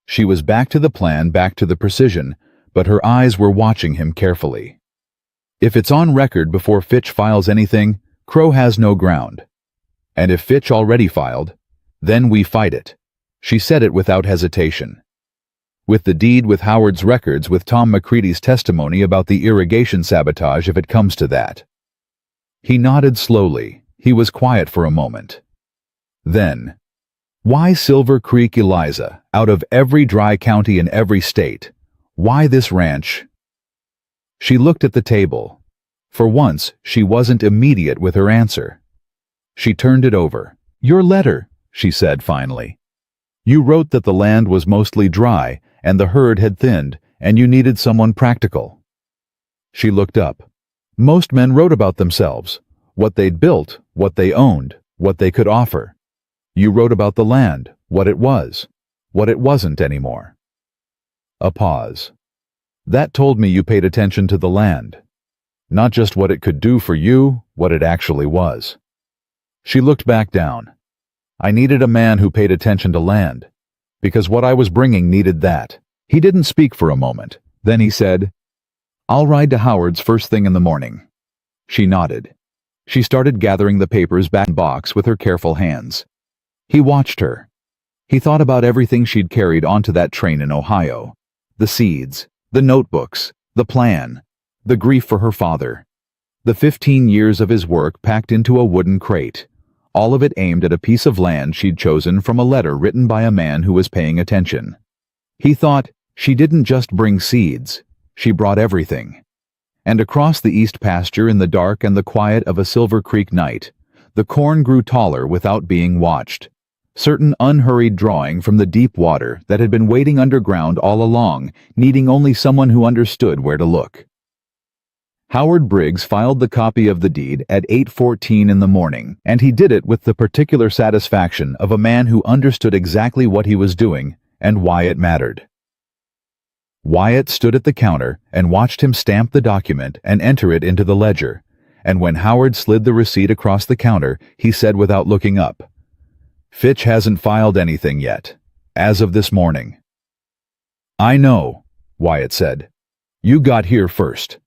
She was back to the plan, back to the precision, but her eyes were watching him carefully. If it's on record before Fitch files anything, Crow has no ground. And if Fitch already filed, then we fight it. She said it without hesitation. With the deed, with Howard's records, with Tom McCready's testimony about the irrigation sabotage if it comes to that. He nodded slowly. He was quiet for a moment. Then, why Silver Creek, Eliza, out of every dry county in every state? Why this ranch? She looked at the table. For once, she wasn't immediate with her answer. She turned it over. Your letter, she said finally. You wrote that the land was mostly dry and the herd had thinned and you needed someone practical. She looked up. Most men wrote about themselves. What they'd built, what they owned, what they could offer. You wrote about the land, what it was, what it wasn't anymore. A pause. That told me you paid attention to the land. Not just what it could do for you, what it actually was. She looked back down. I needed a man who paid attention to land, because what I was bringing needed that. He didn't speak for a moment. Then he said, I'll ride to Howard's first thing in the morning. She nodded. She started gathering the papers back in the box with her careful hands. He watched her. He thought about everything she'd carried onto that train in Ohio. The seeds, the notebooks, the plan, the grief for her father. The 15 years of his work packed into a wooden crate, all of it aimed at a piece of land she'd chosen from a letter written by a man who was paying attention. He thought, she didn't just bring seeds, she brought everything. And across the east pasture in the dark and the quiet of a Silver Creek night, the corn grew taller without being watched. Certain unhurried drawing from the deep water that had been waiting underground all along, needing only someone who understood where to look. Howard Briggs filed the copy of the deed at 8:14 in the morning, and he did it with the particular satisfaction of a man who understood exactly what he was doing and why it mattered. Wyatt stood at the counter and watched him stamp the document and enter it into the ledger, and when Howard slid the receipt across the counter, he said without looking up, Fitch hasn't filed anything yet, as of this morning. I know, Wyatt said. You got here first.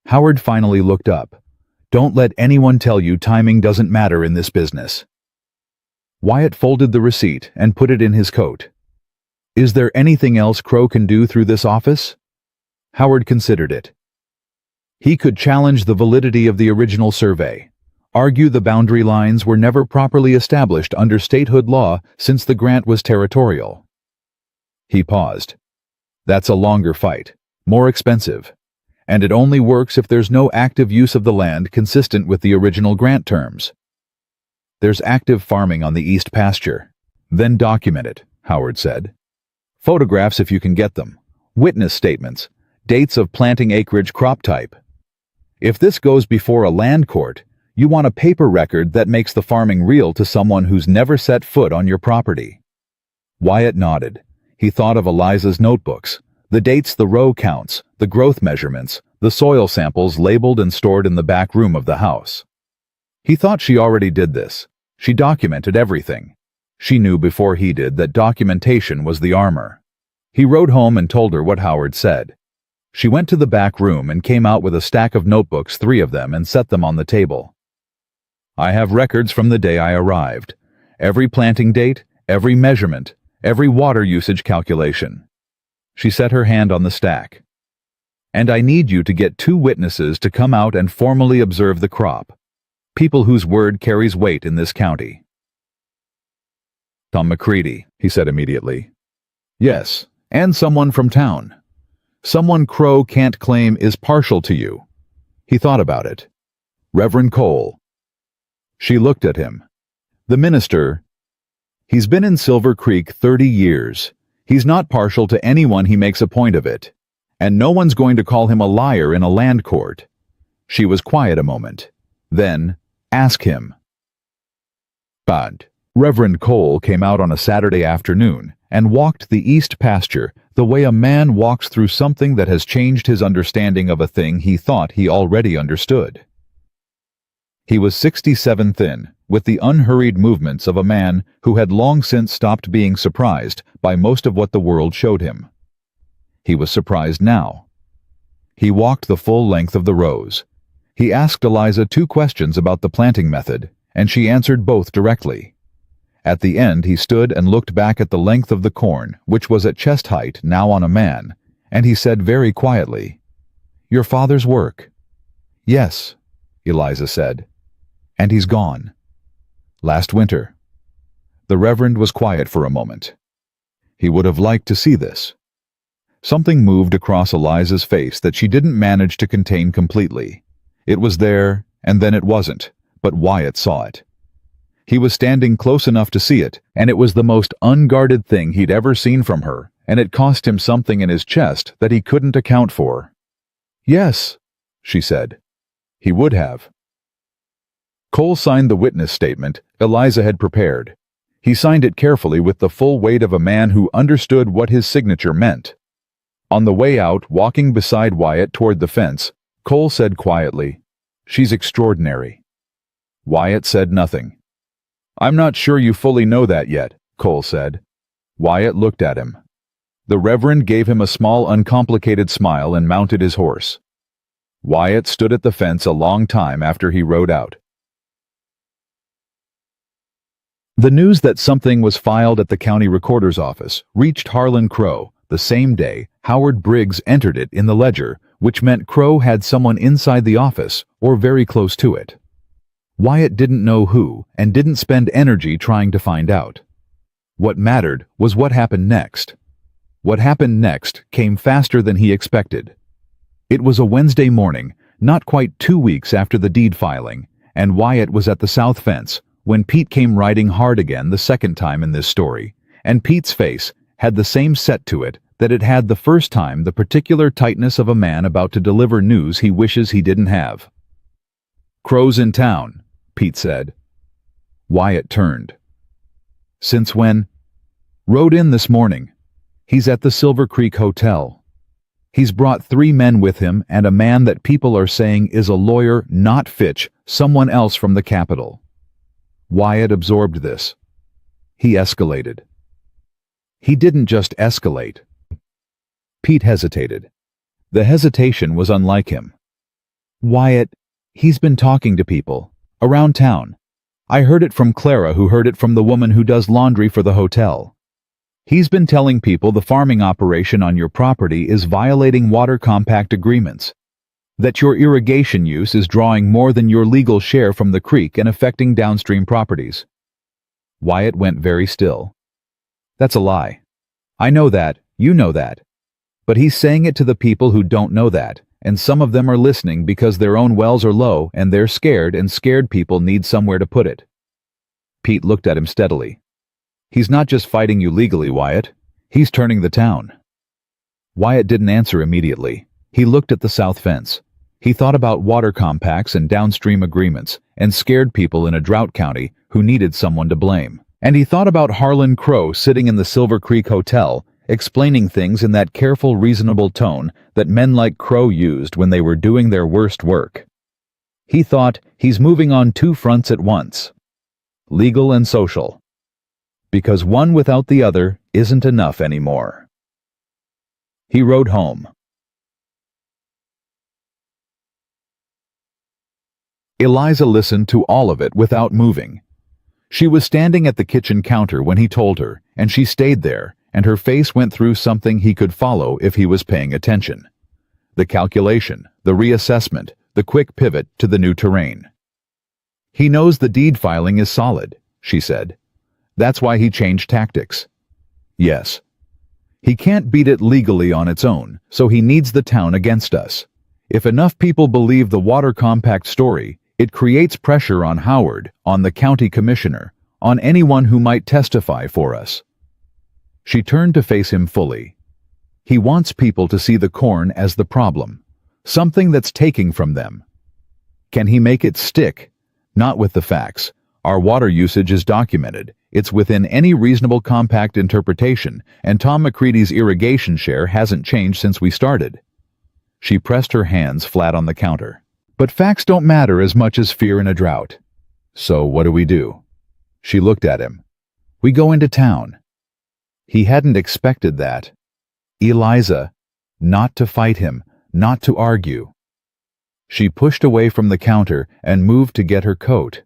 Howard finally looked up. Don't let anyone tell you timing doesn't matter in this business. Wyatt folded the receipt and put it in his coat. Is there anything else Crow can do through this office? Howard considered it. He could challenge the validity of the original survey, argue the boundary lines were never properly established under statehood law since the grant was territorial. He paused. That's a longer fight, more expensive, and it only works if there's no active use of the land consistent with the original grant terms. There's active farming on the east pasture. Then document it, Howard said. Photographs if you can get them, witness statements, dates of planting acreage, crop type. If this goes before a land court, you want a paper record that makes the farming real to someone who's never set foot on your property. Wyatt nodded. He thought of Eliza's notebooks, the dates, the row counts, the growth measurements, the soil samples labeled and stored in the back room of the house. He thought she already did this. She documented everything. She knew before he did that documentation was the armor. He rode home and told her what Howard said. She went to the back room and came out with a stack of notebooks, 3 of them, and set them on the table. I have records from the day I arrived. Every planting date, every measurement, every water usage calculation. She set her hand on the stack. And I need you to get 2 witnesses to come out and formally observe the crop. People whose word carries weight in this county. Tom McCready, he said immediately. Yes, and someone from town. Someone Crow can't claim is partial to you. He thought about it. Reverend Cole. She looked at him. The minister. He's been in Silver Creek 30 years. He's not partial to anyone, he makes a point of it. And no one's going to call him a liar in a land court. She was quiet a moment. Then, ask him. But Reverend Cole came out on a Saturday afternoon and walked the east pasture the way a man walks through something that has changed his understanding of a thing he thought he already understood. He was 67 thin, with the unhurried movements of a man who had long since stopped being surprised by most of what the world showed him. He was surprised now. He walked the full length of the rows. He asked Eliza 2 questions about the planting method, and she answered both directly. At the end he stood and looked back at the length of the corn, which was at chest height now on a man, and he said very quietly, Your father's work. Yes, Eliza said. And he's gone. Last winter. The Reverend was quiet for a moment. He would have liked to see this. Something moved across Eliza's face that she didn't manage to contain completely. It was there, and then it wasn't, but Wyatt saw it. He was standing close enough to see it, and it was the most unguarded thing he'd ever seen from her, and it cost him something in his chest that he couldn't account for. Yes, she said. He would have. Cole signed the witness statement Eliza had prepared. He signed it carefully with the full weight of a man who understood what his signature meant. On the way out, walking beside Wyatt toward the fence, Cole said quietly, She's extraordinary. Wyatt said nothing. I'm not sure you fully know that yet, Cole said. Wyatt looked at him. The Reverend gave him a small, uncomplicated smile and mounted his horse. Wyatt stood at the fence a long time after he rode out. The news that something was filed at the county recorder's office reached Harlan Crow the same day Howard Briggs entered it in the ledger, which meant Crow had someone inside the office or very close to it. Wyatt didn't know who and didn't spend energy trying to find out. What mattered was what happened next. What happened next came faster than he expected. It was a Wednesday morning, not quite 2 weeks after the deed filing, and Wyatt was at the south fence when Pete came riding hard again the second time in this story, and Pete's face had the same set to it that it had the first time, the particular tightness of a man about to deliver news he wishes he didn't have. "Crow's in town," Pete said. Wyatt turned. "Since when?" "Rode in this morning. He's at the Silver Creek Hotel. He's brought 3 men with him and a man that people are saying is a lawyer, not Fitch, someone else from the Capitol." Wyatt absorbed this. He escalated. He didn't just escalate. Pete hesitated. The hesitation was unlike him. "Wyatt, he's been talking to people. Around town. I heard it from Clara, who heard it from the woman who does laundry for the hotel. He's been telling people the farming operation on your property is violating water compact agreements. That your irrigation use is drawing more than your legal share from the creek and affecting downstream properties." Wyatt went very still. "That's a lie. I know that, you know that. But he's saying it to the people who don't know that, and some of them are listening because their own wells are low and they're scared, and scared people need somewhere to put it." Pete looked at him steadily. "He's not just fighting you legally, Wyatt. He's turning the town." Wyatt didn't answer immediately. He looked at the south fence. He thought about water compacts and downstream agreements, and scared people in a drought county who needed someone to blame. And he thought about Harlan Crow sitting in the Silver Creek Hotel, explaining things in that careful, reasonable tone that men like Crow used when they were doing their worst work. He thought, he's moving on 2 fronts at once. Legal and social. Because one without the other isn't enough anymore. He rode home. Eliza listened to all of it without moving. She was standing at the kitchen counter when he told her, and she stayed there, and her face went through something he could follow if he was paying attention. The calculation, the reassessment, the quick pivot to the new terrain. "He knows the deed filing is solid," she said. "That's why he changed tactics." "Yes. He can't beat it legally on its own, so he needs the town against us. If enough people believe the water compact story, it creates pressure on Howard, on the county commissioner, on anyone who might testify for us." She turned to face him fully. "He wants people to see the corn as the problem, something that's taking from them. Can he make it stick? Not with the facts. Our water usage is documented. It's within any reasonable compact interpretation, and Tom McCready's irrigation share hasn't changed since we started." She pressed her hands flat on the counter. "But facts don't matter as much as fear in a drought. So what do?" She looked at him. "We go into town." He hadn't expected that. Eliza, not to fight him, not to argue. She pushed away from the counter and moved to get her coat.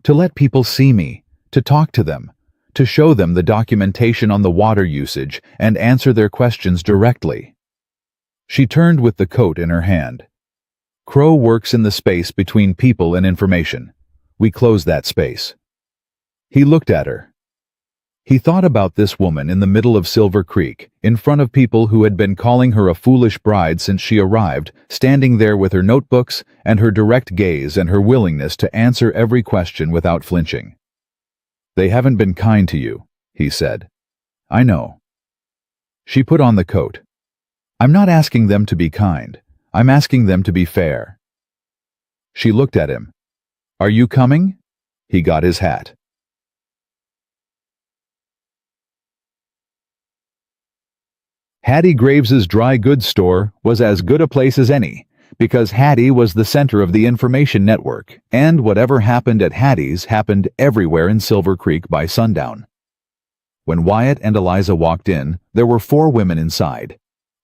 "To let people see me, to talk to them, to show them the documentation on the water usage and answer their questions directly." She turned with the coat in her hand. "Crow works in the space between people and information. We close that space." He looked at her. He thought about this woman in the middle of Silver Creek, in front of people who had been calling her a foolish bride since she arrived, standing there with her notebooks and her direct gaze and her willingness to answer every question without flinching. "They haven't been kind to you," he said. "I know." She put on the coat. "I'm not asking them to be kind. I'm asking them to be fair." She looked at him. "Are you coming?" He got his hat. Hattie Graves's dry goods store was as good a place as any. because Hattie was the center of the information network, and whatever happened at Hattie's happened everywhere in Silver Creek by sundown. When Wyatt and Eliza walked in, there were 4 women inside,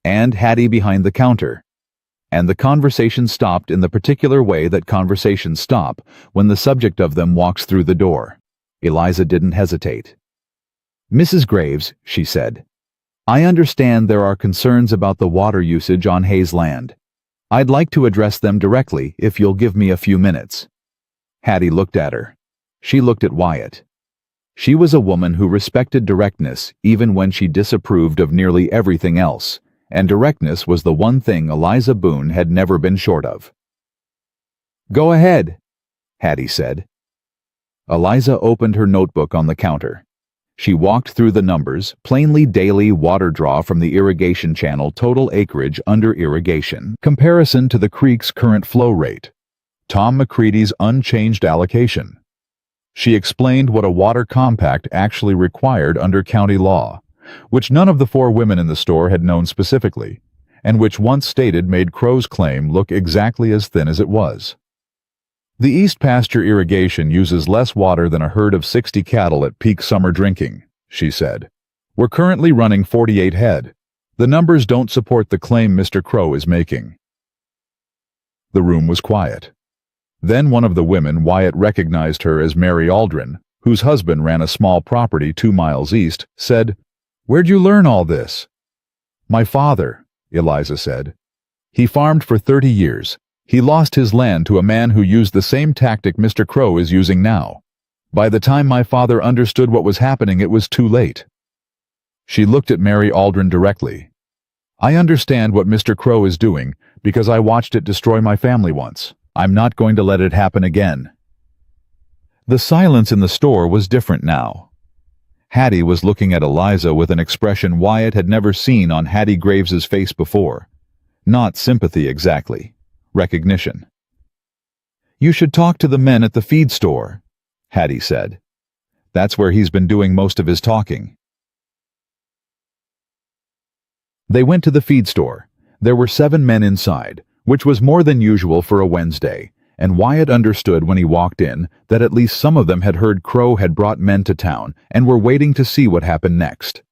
and Hattie behind the counter. And the conversation stopped in the particular way that conversations stop when the subject of them walks through the door. Eliza didn't hesitate. "Mrs. Graves," she said, "I understand there are concerns about the water usage on Hayes land. I'd like to address them directly if you'll give me a few minutes." Hattie looked at her. She looked at Wyatt. She was a woman who respected directness even when she disapproved of nearly everything else, and directness was the one thing Eliza Boone had never been short of. "Go ahead," Hattie said. Eliza opened her notebook on the counter. She walked through the numbers, plainly daily water draw from the irrigation channel, total acreage under irrigation, comparison to the creek's current flow rate, Tom McCready's unchanged allocation. She explained what a water compact actually required under county law, which none of the 4 women in the store had known specifically, and which once stated made Crow's claim look exactly as thin as it was. "The East Pasture irrigation uses less water than a herd of 60 cattle at peak summer drinking," she said. "We're currently running 48 head. The numbers don't support the claim Mr. Crow is making." The room was quiet. Then one of the women, Wyatt recognized her as Mary Aldrin, whose husband ran a small property 2 miles east, said, "Where'd you learn all this?" "My father," Eliza said. "He farmed for 30 years. He lost his land to a man who used the same tactic Mr. Crow is using now. By the time my father understood what was happening, it was too late." She looked at Mary Aldrin directly. "I understand what Mr. Crow is doing because I watched it destroy my family once. I'm not going to let it happen again." The silence in the store was different now. Hattie was looking at Eliza with an expression Wyatt had never seen on Hattie Graves's face before. Not sympathy exactly. Recognition. "You should talk to the men at the feed store," Hattie said. "That's where he's been doing most of his talking." They went to the feed store. There were 7 men inside, which was more than usual for a Wednesday, and Wyatt understood when he walked in that at least some of them had heard Crow had brought men to town and were waiting to see what happened next.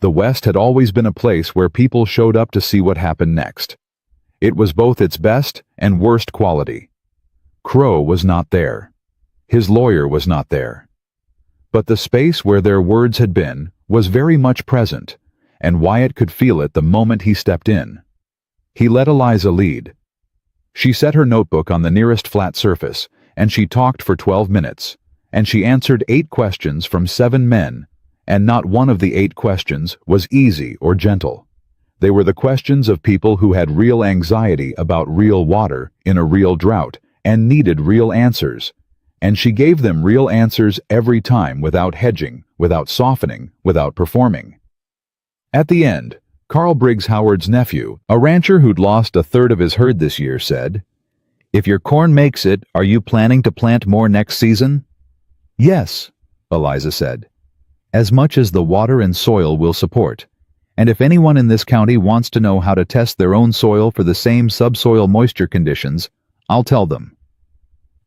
The West had always been a place where people showed up to see what happened next. It was both its best and worst quality. Crow was not there. His lawyer was not there. But the space where their words had been was very much present, and Wyatt could feel it the moment he stepped in. He let Eliza lead. She set her notebook on the nearest flat surface, and she talked for 12 minutes, and she answered 8 questions from 7 men, and not one of the 8 questions was easy or gentle. They were the questions of people who had real anxiety about real water in a real drought and needed real answers, and she gave them real answers every time without hedging, without softening, without performing. At the end, Carl Briggs Howard's nephew, a rancher who'd lost a third of his herd this year, said, "If your corn makes it, are you planning to plant more next season?" "Yes," Eliza said, "as much as the water and soil will support. And if anyone in this county wants to know how to test their own soil for the same subsoil moisture conditions, I'll tell them."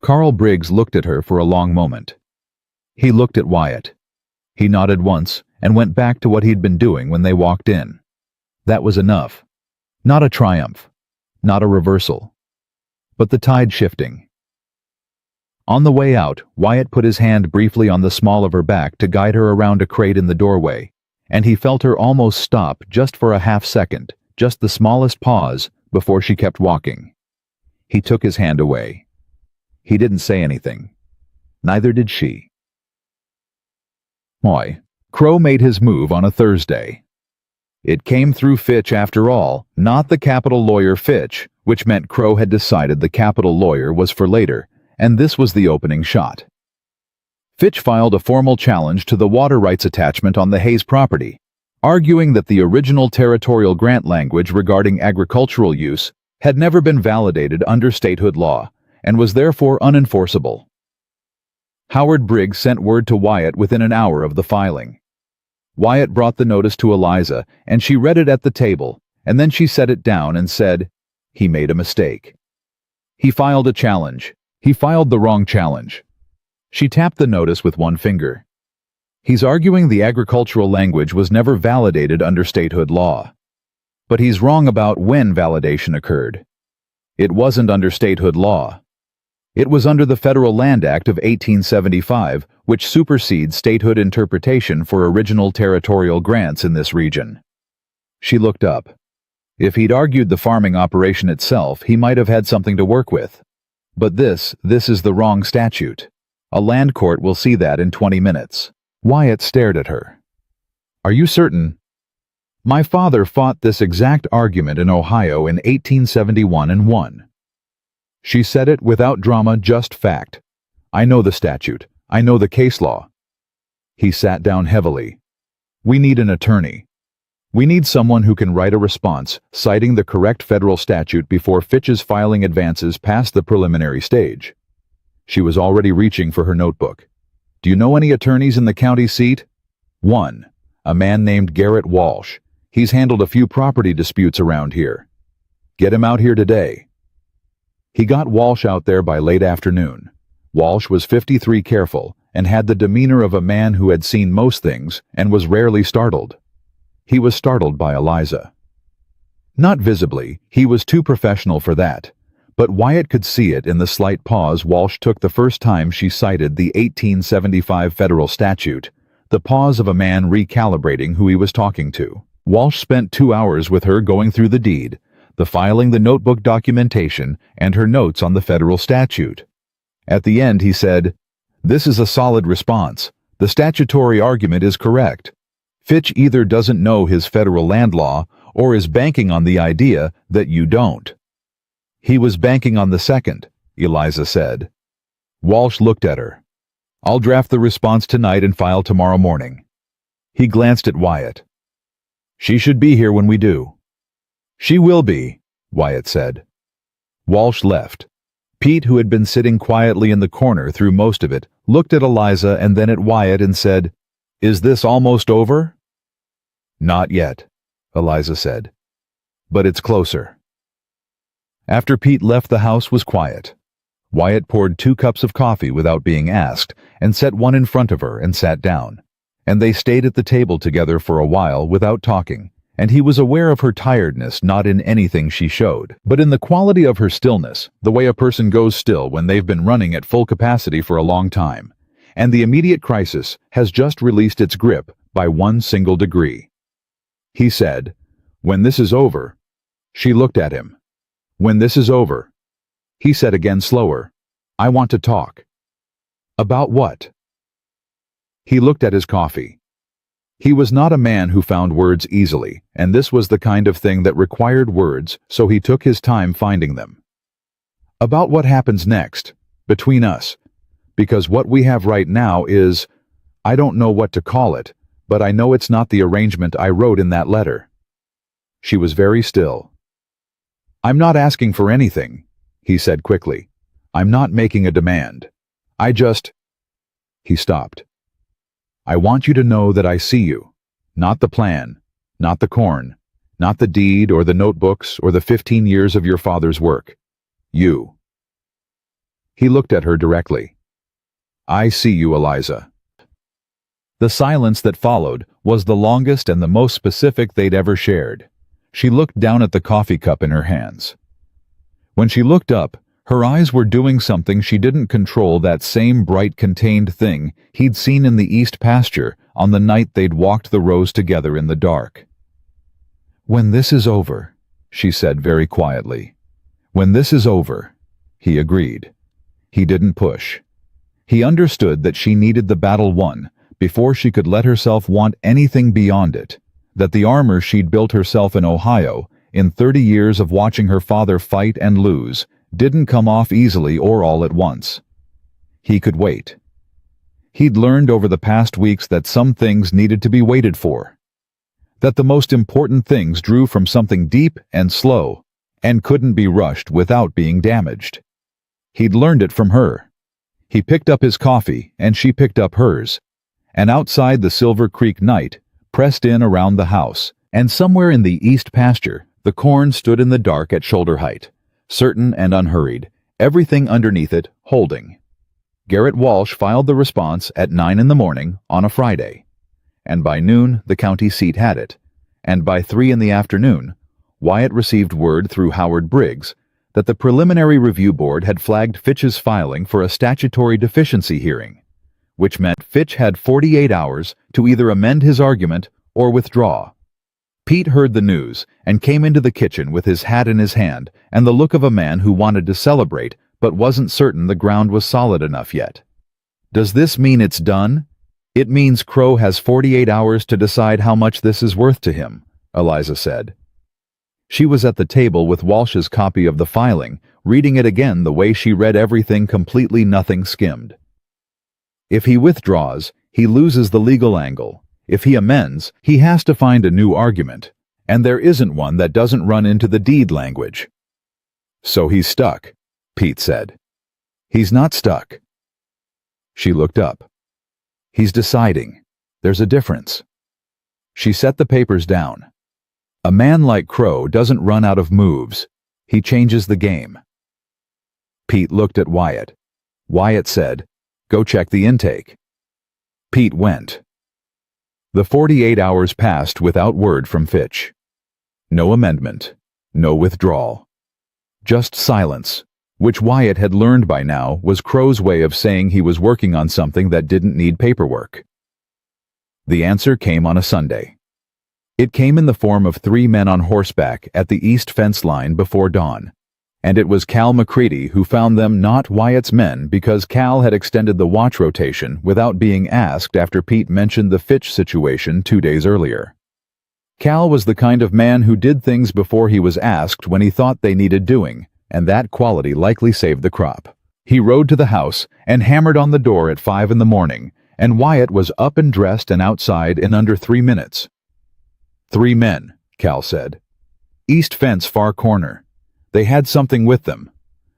Carl Briggs looked at her for a long moment. He looked at Wyatt. He nodded once and went back to what he'd been doing when they walked in. That was enough. Not a triumph. Not a reversal. But the tide shifting. On the way out, Wyatt put his hand briefly on the small of her back to guide her around a crate in the doorway, and he felt her almost stop just for a half second, just the smallest pause, before she kept walking. He took his hand away. He didn't say anything. Neither did she. Why, Crow made his move on a Thursday. It came through Fitch after all, not the Capitol lawyer Fitch, which meant Crow had decided the Capitol lawyer was for later, and this was the opening shot. Fitch filed a formal challenge to the water rights attachment on the Hayes property, arguing that the original territorial grant language regarding agricultural use had never been validated under statehood law and was therefore unenforceable. Howard Briggs sent word to Wyatt within an hour of the filing. Wyatt brought the notice to Eliza, and she read it at the table, and then she set it down and said, He made a mistake. He filed a challenge. He filed the wrong challenge. She tapped the notice with one finger. He's arguing the agricultural language was never validated under statehood law. But he's wrong about when validation occurred. It wasn't under statehood law. It was under the Federal Land Act of 1875, which supersedes statehood interpretation for original territorial grants in this region. She looked up. If he'd argued the farming operation itself, he might have had something to work with. But this is the wrong statute. A land court will see that in 20 minutes. Wyatt stared at her. Are you certain? My father fought this exact argument in Ohio in 1871 and won. She said it without drama, just fact. I know the statute. I know the case law. He sat down heavily. We need an attorney. We need someone who can write a response citing the correct federal statute before Fitch's filing advances past the preliminary stage. She was already reaching for her notebook. Do you know any attorneys in the county seat? 1. A man named Garrett Walsh. He's handled a few property disputes around here. Get him out here today. He got Walsh out there by late afternoon. Walsh was 53, careful, and had the demeanor of a man who had seen most things and was rarely startled. He was startled by Eliza. Not visibly, he was too professional for that, but Wyatt could see it in the slight pause Walsh took the first time she cited the 1875 federal statute, the pause of a man recalibrating who he was talking to. Walsh spent 2 hours with her going through the deed, the filing, the notebook documentation, and her notes on the federal statute. At the end he said, "This is a solid response. The statutory argument is correct. Fitch either doesn't know his federal land law or is banking on the idea that you don't." He was banking on the second, Eliza said. Walsh looked at her. I'll draft the response tonight and file tomorrow morning. He glanced at Wyatt. She should be here when we do. She will be, Wyatt said. Walsh left. Pete, who had been sitting quietly in the corner through most of it, looked at Eliza and then at Wyatt and said, Is this almost over? Not yet, Eliza said. But it's closer. After Pete left, the house was quiet. Wyatt poured 2 cups of coffee without being asked and set one in front of her and sat down. And they stayed at the table together for a while without talking, and he was aware of her tiredness not in anything she showed, but in the quality of her stillness, the way a person goes still when they've been running at full capacity for a long time, and the immediate crisis has just released its grip by 1 single degree. He said, When this is over. She looked at him. When this is over. He said again slower, I want to talk. About what? He looked at his coffee. He was not a man who found words easily, and this was the kind of thing that required words, so he took his time finding them. About what happens next, between us, because what we have right now is, I don't know what to call it, but I know it's not the arrangement I wrote in that letter. She was very still. I'm not asking for anything, he said quickly. I'm not making a demand. I just... He stopped. I want you to know that I see you. Not the plan, not the corn, not the deed or the notebooks or the 15 years of your father's work. You. He looked at her directly. I see you, Eliza. The silence that followed was the longest and the most specific they'd ever shared. She looked down at the coffee cup in her hands. When she looked up, her eyes were doing something she didn't control, that same bright contained thing he'd seen in the east pasture on the night they'd walked the rows together in the dark. When this is over, she said very quietly. When this is over, he agreed. He didn't push. He understood that she needed the battle won before she could let herself want anything beyond it, that the armor she'd built herself in Ohio, in 30 years of watching her father fight and lose, didn't come off easily or all at once. He could wait. He'd learned over the past weeks that some things needed to be waited for, that the most important things drew from something deep and slow and couldn't be rushed without being damaged. He'd learned it from her. He picked up his coffee and she picked up hers, and outside the Silver Creek night pressed in around the house, and somewhere in the east pasture The corn stood in the dark at shoulder height, certain and unhurried, everything underneath it holding. Garrett Walsh filed the response at 9 in the morning on a Friday, and by noon the county seat had it, and by 3 in the afternoon, Wyatt received word through Howard Briggs that the Preliminary Review Board had flagged Fitch's filing for a statutory deficiency hearing, which meant Fitch had 48 hours to either amend his argument or withdraw. Pete heard the news and came into the kitchen with his hat in his hand and the look of a man who wanted to celebrate but wasn't certain the ground was solid enough yet. "Does this mean it's done?" "It means Crow has 48 hours to decide how much this is worth to him," Eliza said. She was at the table with Walsh's copy of the filing, reading it again the way she read everything, completely nothing skimmed. If he withdraws, he loses the legal angle. If he amends, he has to find a new argument, and there isn't one that doesn't run into the deed language. "So he's stuck," Pete said. "He's not stuck." She looked up. "He's deciding. There's a difference." She set the papers down. "A man like Crow doesn't run out of moves. He changes the game." Pete looked at Wyatt. Wyatt said, "Go check the intake." Pete went. The 48 hours passed without word from Fitch. No amendment, no withdrawal. Just silence, which Wyatt had learned by now was Crow's way of saying he was working on something that didn't need paperwork. The answer came on a Sunday. It came in the form of 3 men on horseback at the east fence line before dawn, and it was Cal McCready who found them, not Wyatt's men, because Cal had extended the watch rotation without being asked after Pete mentioned the Fitch situation 2 days earlier. Cal was the kind of man who did things before he was asked when he thought they needed doing, and that quality likely saved the crop. He rode to the house and hammered on the door at 5 in the morning, and Wyatt was up and dressed and outside in under 3 minutes. 3 men, Cal said. "East fence, far corner. They had something with them.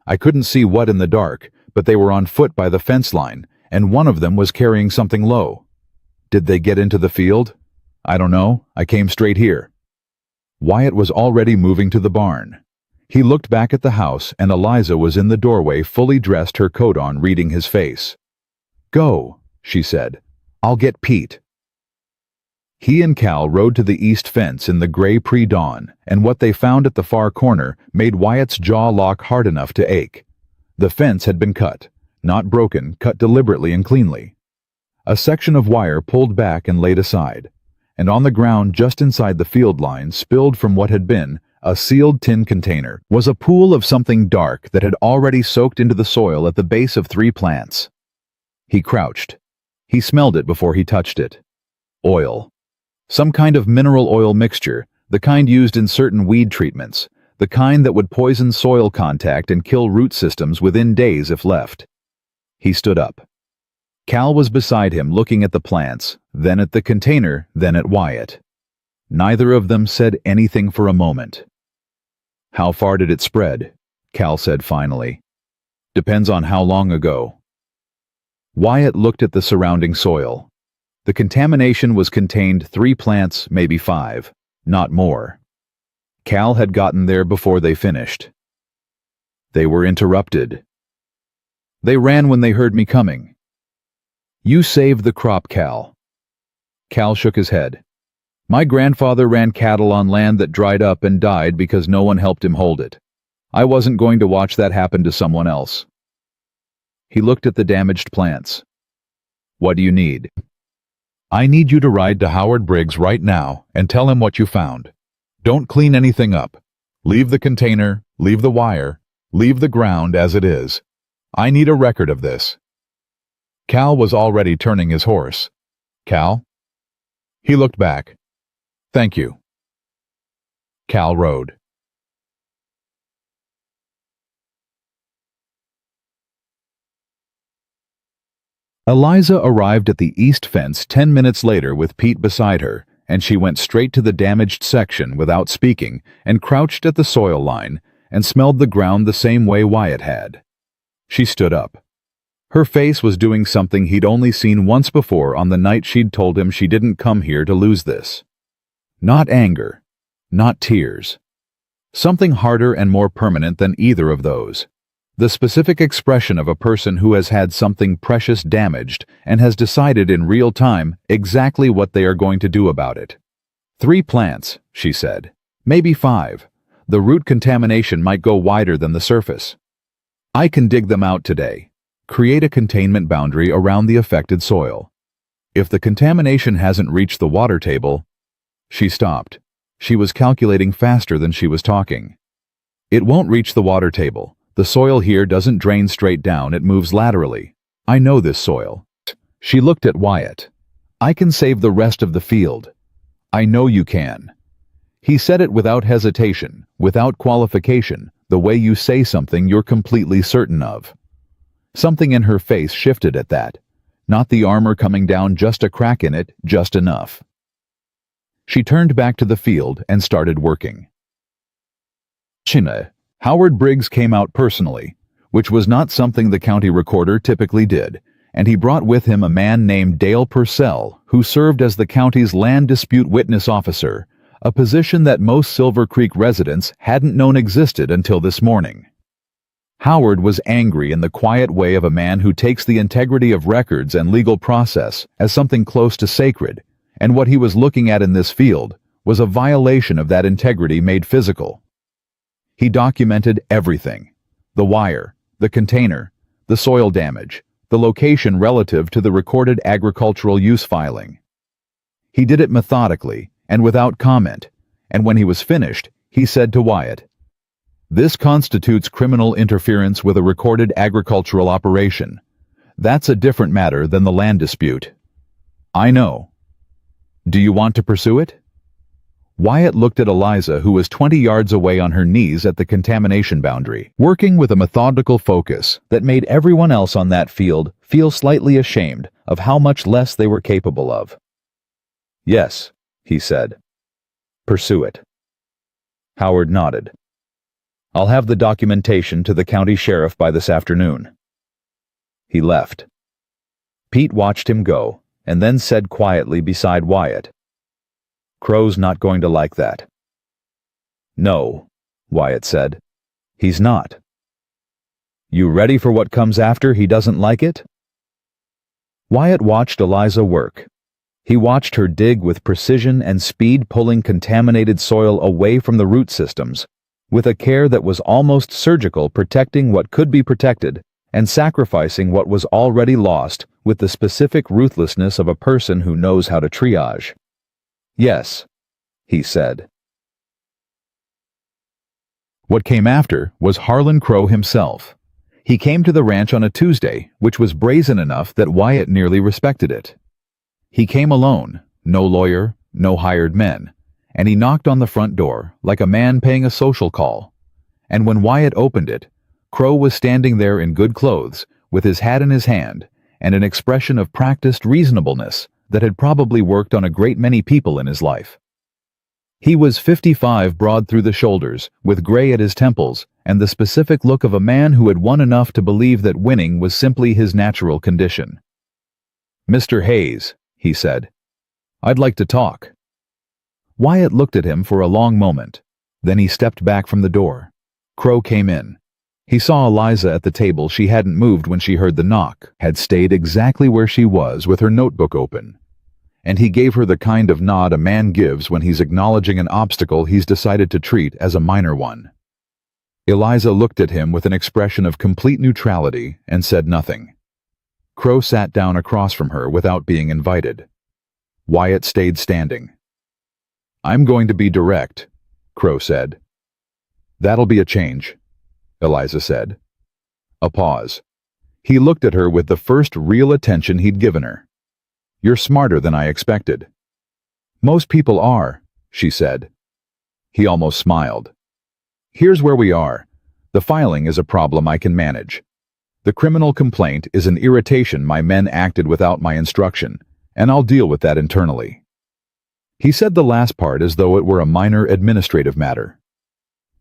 I couldn't see what in the dark, but they were on foot by the fence line, and one of them was carrying something low. Did they get into the field? I don't know. I came straight here." Wyatt was already moving to the barn. He looked back at the house, and Eliza was in the doorway, fully dressed, her coat on, reading his face. "Go," she said. "I'll get Pete." He and Cal rode to the east fence in the gray pre-dawn, and what they found at the far corner made Wyatt's jaw lock hard enough to ache. The fence had been cut, not broken, cut deliberately and cleanly. A section of wire pulled back and laid aside, and on the ground just inside the field line, spilled from what had been a sealed tin container, was a pool of something dark that had already soaked into the soil at the base of 3 plants. He crouched. He smelled it before he touched it. Oil. Some kind of mineral oil mixture, the kind used in certain weed treatments, the kind that would poison soil contact and kill root systems within days if left. He stood up. Cal was beside him, looking at the plants, then at the container, then at Wyatt. Neither of them said anything for a moment. "How far did it spread?" Cal said finally. "Depends on how long ago." Wyatt looked at the surrounding soil. The contamination was contained 3 plants, maybe 5, not more. Cal had gotten there before they finished. They were interrupted. "They ran when they heard me coming." "You saved the crop, Cal." Cal shook his head. "My grandfather ran cattle on land that dried up and died because no one helped him hold it. I wasn't going to watch that happen to someone else." He looked at the damaged plants. "What do you need?" "I need you to ride to Howard Briggs right now and tell him what you found. Don't clean anything up. Leave the container, leave the wire, leave the ground as it is. I need a record of this." Cal was already turning his horse. "Cal?" He looked back. "Thank you." Cal rode. Eliza arrived at the east fence 10 minutes later with Pete beside her, and she went straight to the damaged section without speaking and crouched at the soil line and smelled the ground the same way Wyatt had. She stood up. Her face was doing something he'd only seen once before on the night she'd told him she didn't come here to lose this. Not anger, not tears, Something harder and more permanent than either of those. The specific expression of a person who has had something precious damaged and has decided in real time exactly what they are going to do about it. 3 plants, she said. Maybe 5. The root contamination might go wider than the surface. I can dig them out today. Create a containment boundary around the affected soil. If the contamination hasn't reached the water table... She stopped. She was calculating faster than she was talking. It won't reach the water table. The soil here doesn't drain straight down, it moves laterally. I know this soil. She looked at Wyatt. I can save the rest of the field. I know you can. He said it without hesitation, without qualification, the way you say something you're completely certain of. Something in her face shifted at that. Not the armor coming down, just a crack in it, just enough. She turned back to the field and started working. China. Howard Briggs came out personally, which was not something the county recorder typically did, and he brought with him a man named Dale Purcell, who served as the county's land dispute witness officer, a position that most Silver Creek residents hadn't known existed until this morning. Howard was angry in the quiet way of a man who takes the integrity of records and legal process as something close to sacred, and what he was looking at in this field was a violation of that integrity made physical. He documented everything: the wire, the container, the soil damage, the location relative to the recorded agricultural use filing. He did it methodically and without comment, and when he was finished, he said to Wyatt, "This constitutes criminal interference with a recorded agricultural operation. That's a different matter than the land dispute." "I know. Do you want to pursue it?" Wyatt looked at Eliza, who was 20 yards away on her knees at the contamination boundary, working with a methodical focus that made everyone else on that field feel slightly ashamed of how much less they were capable of. "Yes," he said. "Pursue it." Howard nodded. "I'll have the documentation to the county sheriff by this afternoon." He left. Pete watched him go, and then said quietly beside Wyatt, "Crow's not going to like that." "No," Wyatt said. "He's not." "You ready for what comes after he doesn't like it?" Wyatt watched Eliza work. He watched her dig with precision and speed, pulling contaminated soil away from the root systems, with a care that was almost surgical, protecting what could be protected and sacrificing what was already lost with the specific ruthlessness of a person who knows how to triage. "Yes," he said. What came after was Harlan Crow himself. He came to the ranch on a Tuesday, which was brazen enough that Wyatt nearly respected it. He came alone, no lawyer, no hired men, and he knocked on the front door like a man paying a social call. And when Wyatt opened it, Crow was standing there in good clothes, with his hat in his hand, and an expression of practiced reasonableness that had probably worked on a great many people in his life. He was 55, broad through the shoulders, with gray at his temples, and the specific look of a man who had won enough to believe that winning was simply his natural condition. "Mr. Hayes," he said, "I'd like to talk." Wyatt looked at him for a long moment. Then he stepped back from the door. Crow came in. He saw Eliza at the table. She hadn't moved when she heard the knock, had stayed exactly where she was with her notebook open. And he gave her the kind of nod a man gives when he's acknowledging an obstacle he's decided to treat as a minor one. Eliza looked at him with an expression of complete neutrality and said nothing. Crow sat down across from her without being invited. Wyatt stayed standing. "I'm going to be direct," Crow said. "That'll be a change," Eliza said. A pause. He looked at her with the first real attention he'd given her. "You're smarter than I expected." "Most people are," she said. He almost smiled. "Here's where we are. The filing is a problem I can manage. The criminal complaint is an irritation my men acted without my instruction, and I'll deal with that internally." He said the last part as though it were a minor administrative matter.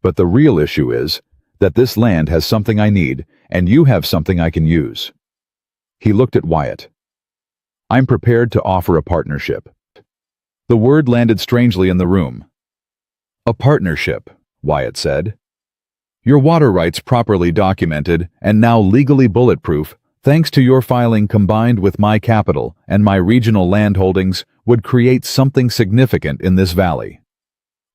"But the real issue is that this land has something I need, and you have something I can use." He looked at Wyatt. "I'm prepared to offer a partnership." The word landed strangely in the room. A partnership. Wyatt said. Your water rights properly documented and now legally bulletproof, thanks to your filing combined with my capital and my regional land holdings, would create something significant in this valley.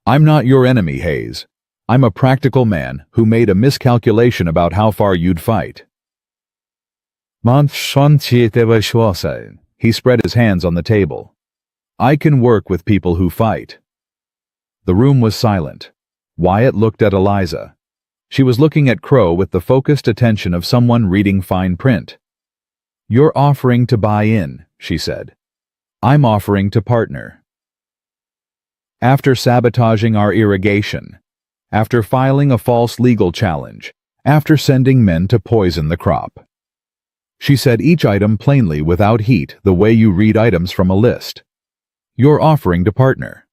I'm not your enemy, Hayes. I'm a practical man who made a miscalculation about how far you'd fight. He spread his hands on the table. I can work with people who fight. The room was silent. Wyatt looked at Eliza. She was looking at Crow with the focused attention of someone reading fine print. You're offering to buy in, she said. I'm offering to partner. After sabotaging our irrigation, after filing a false legal challenge, after sending men to poison the crop. She said each item plainly without heat, the way you read items from a list. You're offering to partner.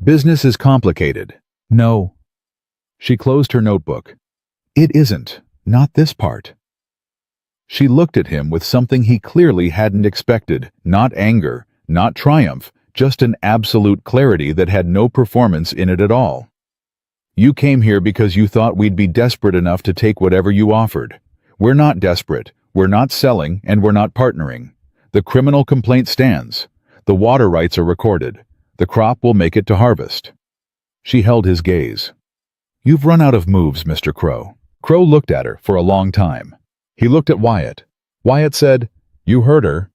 Business is complicated. No. She closed her notebook. It isn't. Not this part. She looked at him with something he clearly hadn't expected, not anger, not triumph, just an absolute clarity that had no performance in it at all. You came here because you thought we'd be desperate enough to take whatever you offered. We're not desperate, we're not selling, and we're not partnering. The criminal complaint stands. The water rights are recorded. The crop will make it to harvest. She held his gaze. You've run out of moves, Mr. Crow. Crow looked at her for a long time. He looked at Wyatt. Wyatt said, You heard her.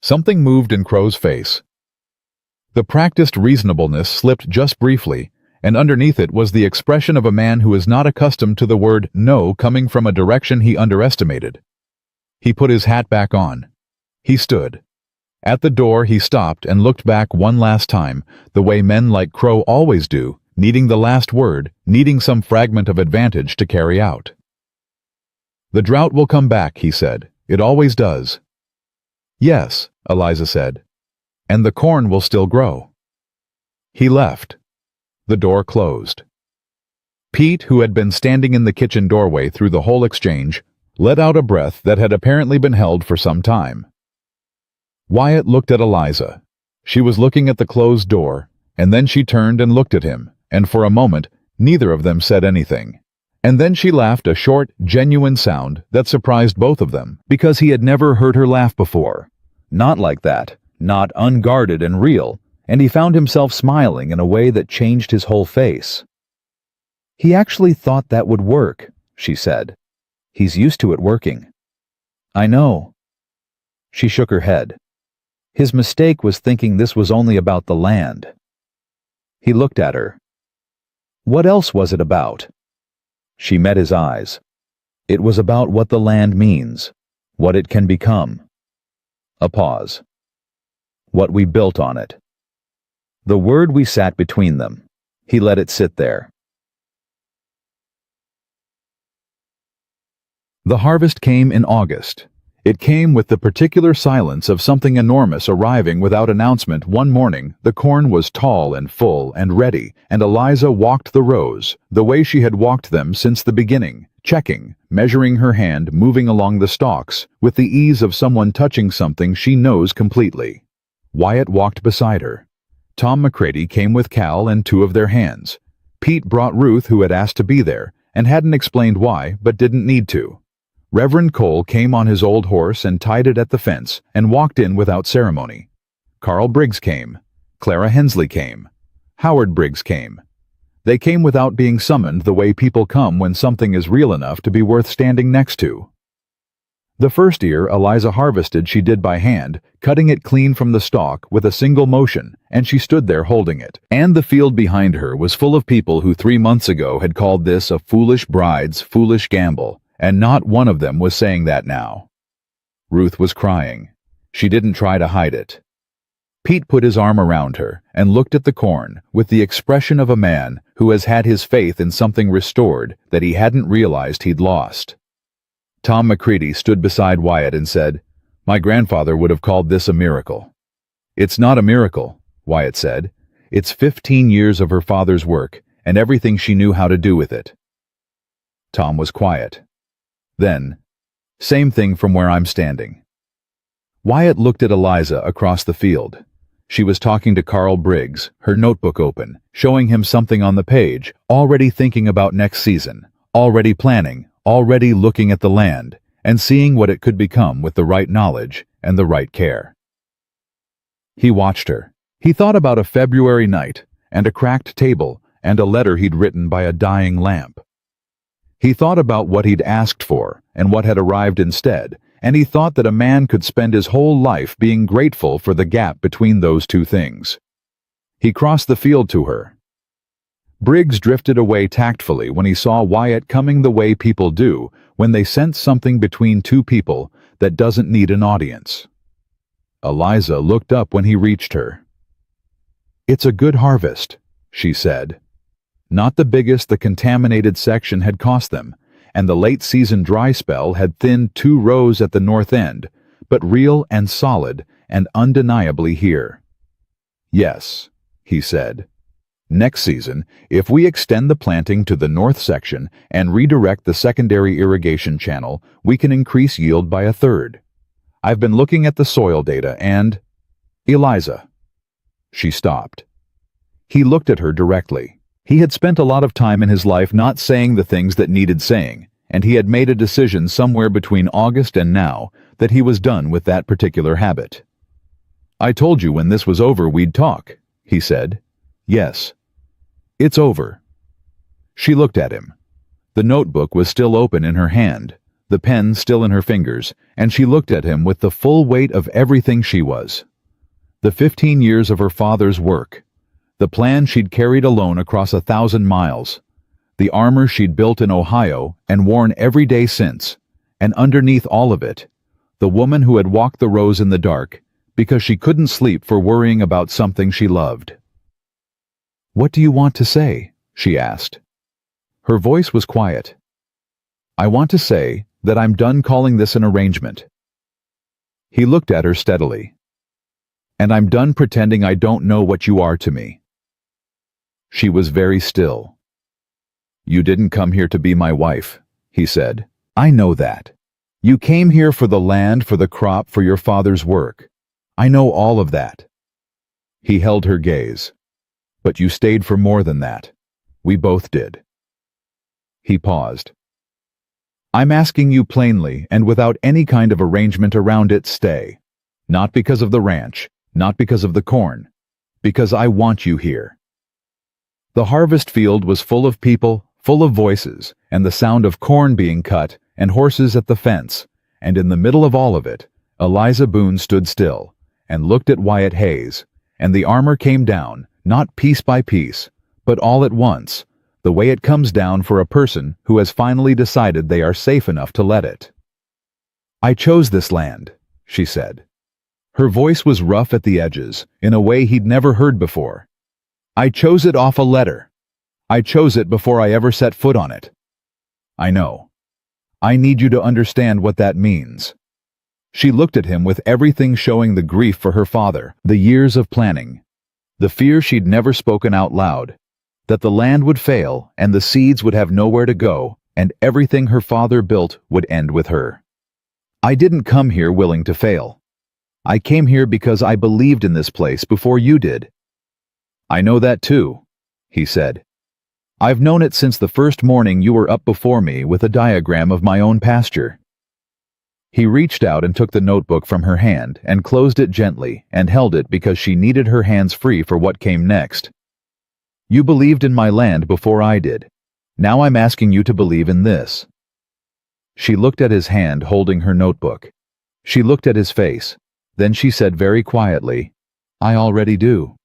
Something moved in Crow's face. The practiced reasonableness slipped just briefly, and underneath it was the expression of a man who is not accustomed to the word no coming from a direction he underestimated. He put his hat back on. He stood. At the door he stopped and looked back one last time, the way men like Crow always do, needing the last word, needing some fragment of advantage to carry out. The drought will come back, he said. It always does. Yes, Eliza said. And the corn will still grow. He left. The door closed. Pete, who had been standing in the kitchen doorway through the whole exchange, let out a breath that had apparently been held for some time. Wyatt looked at Eliza. She was looking at the closed door, and then she turned and looked at him, and for a moment, neither of them said anything. And then she laughed a short, genuine sound that surprised both of them, because he had never heard her laugh before. Not like that, not unguarded and real, and he found himself smiling in a way that changed his whole face. He actually thought that would work, she said. He's used to it working. I know. She shook her head. His mistake was thinking this was only about the land. He looked at her. What else was it about? She met his eyes. It was about what the land means, what it can become. A pause. What we built on it. The word we sat between them. He let it sit there. The harvest came in August. It came with the particular silence of something enormous arriving without announcement one morning. The corn was tall and full and ready, and Eliza walked the rows, the way she had walked them since the beginning, checking, measuring her hand, moving along the stalks, with the ease of someone touching something she knows completely. Wyatt walked beside her. Tom McCready came with Cal and two of their hands. Pete brought Ruth, who had asked to be there, and hadn't explained why, but didn't need to. Reverend Cole came on his old horse and tied it at the fence and walked in without ceremony. Carl Briggs came. Clara Hensley came. Howard Briggs came. They came without being summoned the way people come when something is real enough to be worth standing next to. The first ear Eliza harvested she did by hand, cutting it clean from the stalk with a single motion, and she stood there holding it. And the field behind her was full of people who 3 months ago had called this a foolish bride's foolish gamble. And not one of them was saying that now. Ruth was crying. She didn't try to hide it. Pete put his arm around her and looked at the corn with the expression of a man who has had his faith in something restored that he hadn't realized he'd lost. Tom McCready stood beside Wyatt and said, My grandfather would have called this a miracle. It's not a miracle, Wyatt said. It's 15 years of her father's work and everything she knew how to do with it. Tom was quiet. Then, same thing from where I'm standing. Wyatt looked at Eliza across the field. She was talking to Carl Briggs, her notebook open, showing him something on the page, already thinking about next season, already planning, already looking at the land, and seeing what it could become with the right knowledge and the right care. He watched her. He thought about a February night, and a cracked table, and a letter he'd written by a dying lamp. He thought about what he'd asked for, and what had arrived instead, and he thought that a man could spend his whole life being grateful for the gap between those two things. He crossed the field to her. Briggs drifted away tactfully when he saw Wyatt coming the way people do when they sense something between two people that doesn't need an audience. Eliza looked up when he reached her. "It's a good harvest," she said. Not the biggest the contaminated section had cost them, and the late-season dry spell had thinned 2 rows at the north end, but real and solid and undeniably here. "Yes," he said. "Next season, if we extend the planting to the north section and redirect the secondary irrigation channel, we can increase yield by 1/3. I've been looking at the soil data and—" "Eliza." She stopped. He looked at her directly. He had spent a lot of time in his life not saying the things that needed saying, and he had made a decision somewhere between August and now that he was done with that particular habit. "I told you when this was over we'd talk," he said. "Yes. It's over." She looked at him. The notebook was still open in her hand, the pen still in her fingers, and she looked at him with the full weight of everything she was. The 15 years of her father's work, the plan she'd carried alone across 1,000 miles, the armor she'd built in Ohio and worn every day since, and underneath all of it, the woman who had walked the rows in the dark because she couldn't sleep for worrying about something she loved. "What do you want to say?" she asked. Her voice was quiet. "I want to say that I'm done calling this an arrangement." He looked at her steadily. "And I'm done pretending I don't know what you are to me." She was very still. "You didn't come here to be my wife," he said. "I know that. You came here for the land, for the crop, for your father's work. I know all of that." He held her gaze. "But you stayed for more than that. We both did." He paused. "I'm asking you plainly and without any kind of arrangement around it, stay. Not because of the ranch, not because of the corn, because I want you here." The harvest field was full of people, full of voices, and the sound of corn being cut and horses at the fence, and in the middle of all of it, Eliza Boone stood still and looked at Wyatt Hayes, and the armor came down, not piece by piece, but all at once, the way it comes down for a person who has finally decided they are safe enough to let it. "I chose this land," she said. Her voice was rough at the edges, in a way he'd never heard before. "I chose it off a letter. I chose it before I ever set foot on it. I know. I need you to understand what that means." She looked at him with everything showing the grief for her father, the years of planning, the fear she'd never spoken out loud, that the land would fail and the seeds would have nowhere to go, and everything her father built would end with her. "I didn't come here willing to fail. I came here because I believed in this place before you did." "I know that too," he said. "I've known it since the first morning you were up before me with a diagram of my own pasture." He reached out and took the notebook from her hand and closed it gently and held it because she needed her hands free for what came next. "You believed in my land before I did. Now I'm asking you to believe in this." She looked at his hand holding her notebook. She looked at his face. Then she said very quietly, "I already do."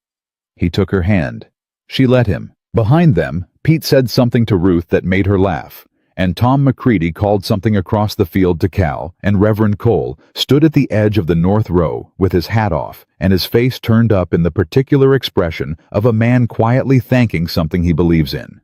He took her hand. She let him. Behind them, Pete said something to Ruth that made her laugh, and Tom McCready called something across the field to Cal, and Reverend Cole stood at the edge of the north row with his hat off and his face turned up in the particular expression of a man quietly thanking something he believes in.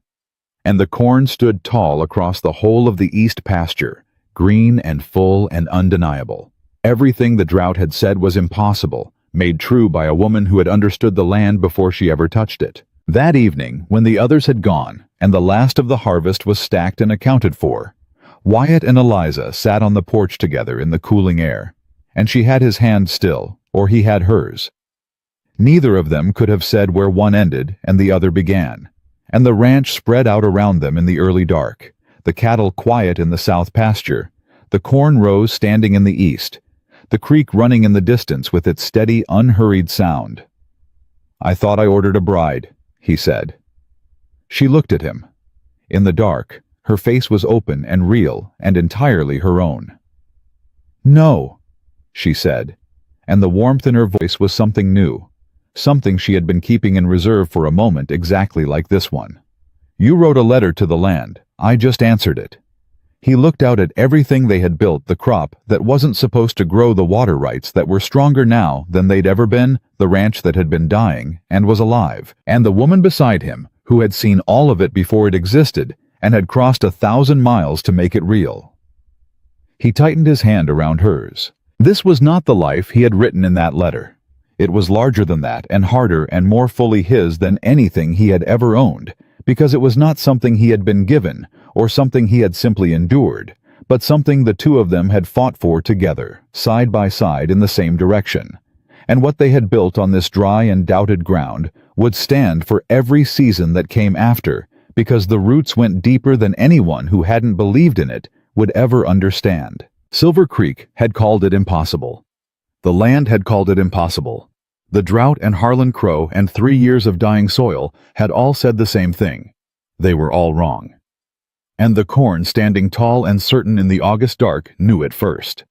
And the corn stood tall across the whole of the east pasture, green and full and undeniable. Everything the drought had said was impossible, made true by a woman who had understood the land before she ever touched it. That evening, when the others had gone, and the last of the harvest was stacked and accounted for, Wyatt and Eliza sat on the porch together in the cooling air, and she had his hand still, or he had hers. Neither of them could have said where one ended and the other began. And the ranch spread out around them in the early dark, the cattle quiet in the south pasture, the corn rows standing in the east, the creek running in the distance with its steady, unhurried sound. "I thought I ordered a bride," he said. She looked at him. In the dark, her face was open and real and entirely her own. "No," she said, and the warmth in her voice was something new, something she had been keeping in reserve for a moment exactly like this one. "You wrote a letter to the land. I just answered it." He looked out at everything they had built, the crop that wasn't supposed to grow, the water rights that were stronger now than they'd ever been, the ranch that had been dying and was alive, and the woman beside him who had seen all of it before it existed and had crossed 1,000 miles to make it real. He tightened his hand around hers. This was not the life he had written in that letter. It was larger than that and harder and more fully his than anything he had ever owned, because it was not something he had been given or something he had simply endured, but something the two of them had fought for together, side by side in the same direction. And what they had built on this dry and doubted ground would stand for every season that came after, because the roots went deeper than anyone who hadn't believed in it would ever understand. Silver Creek had called it impossible. The land had called it impossible. The drought and Harlan Crow and 3 years of dying soil had all said the same thing. They were all wrong. And the corn standing tall and certain in the August dark knew it first.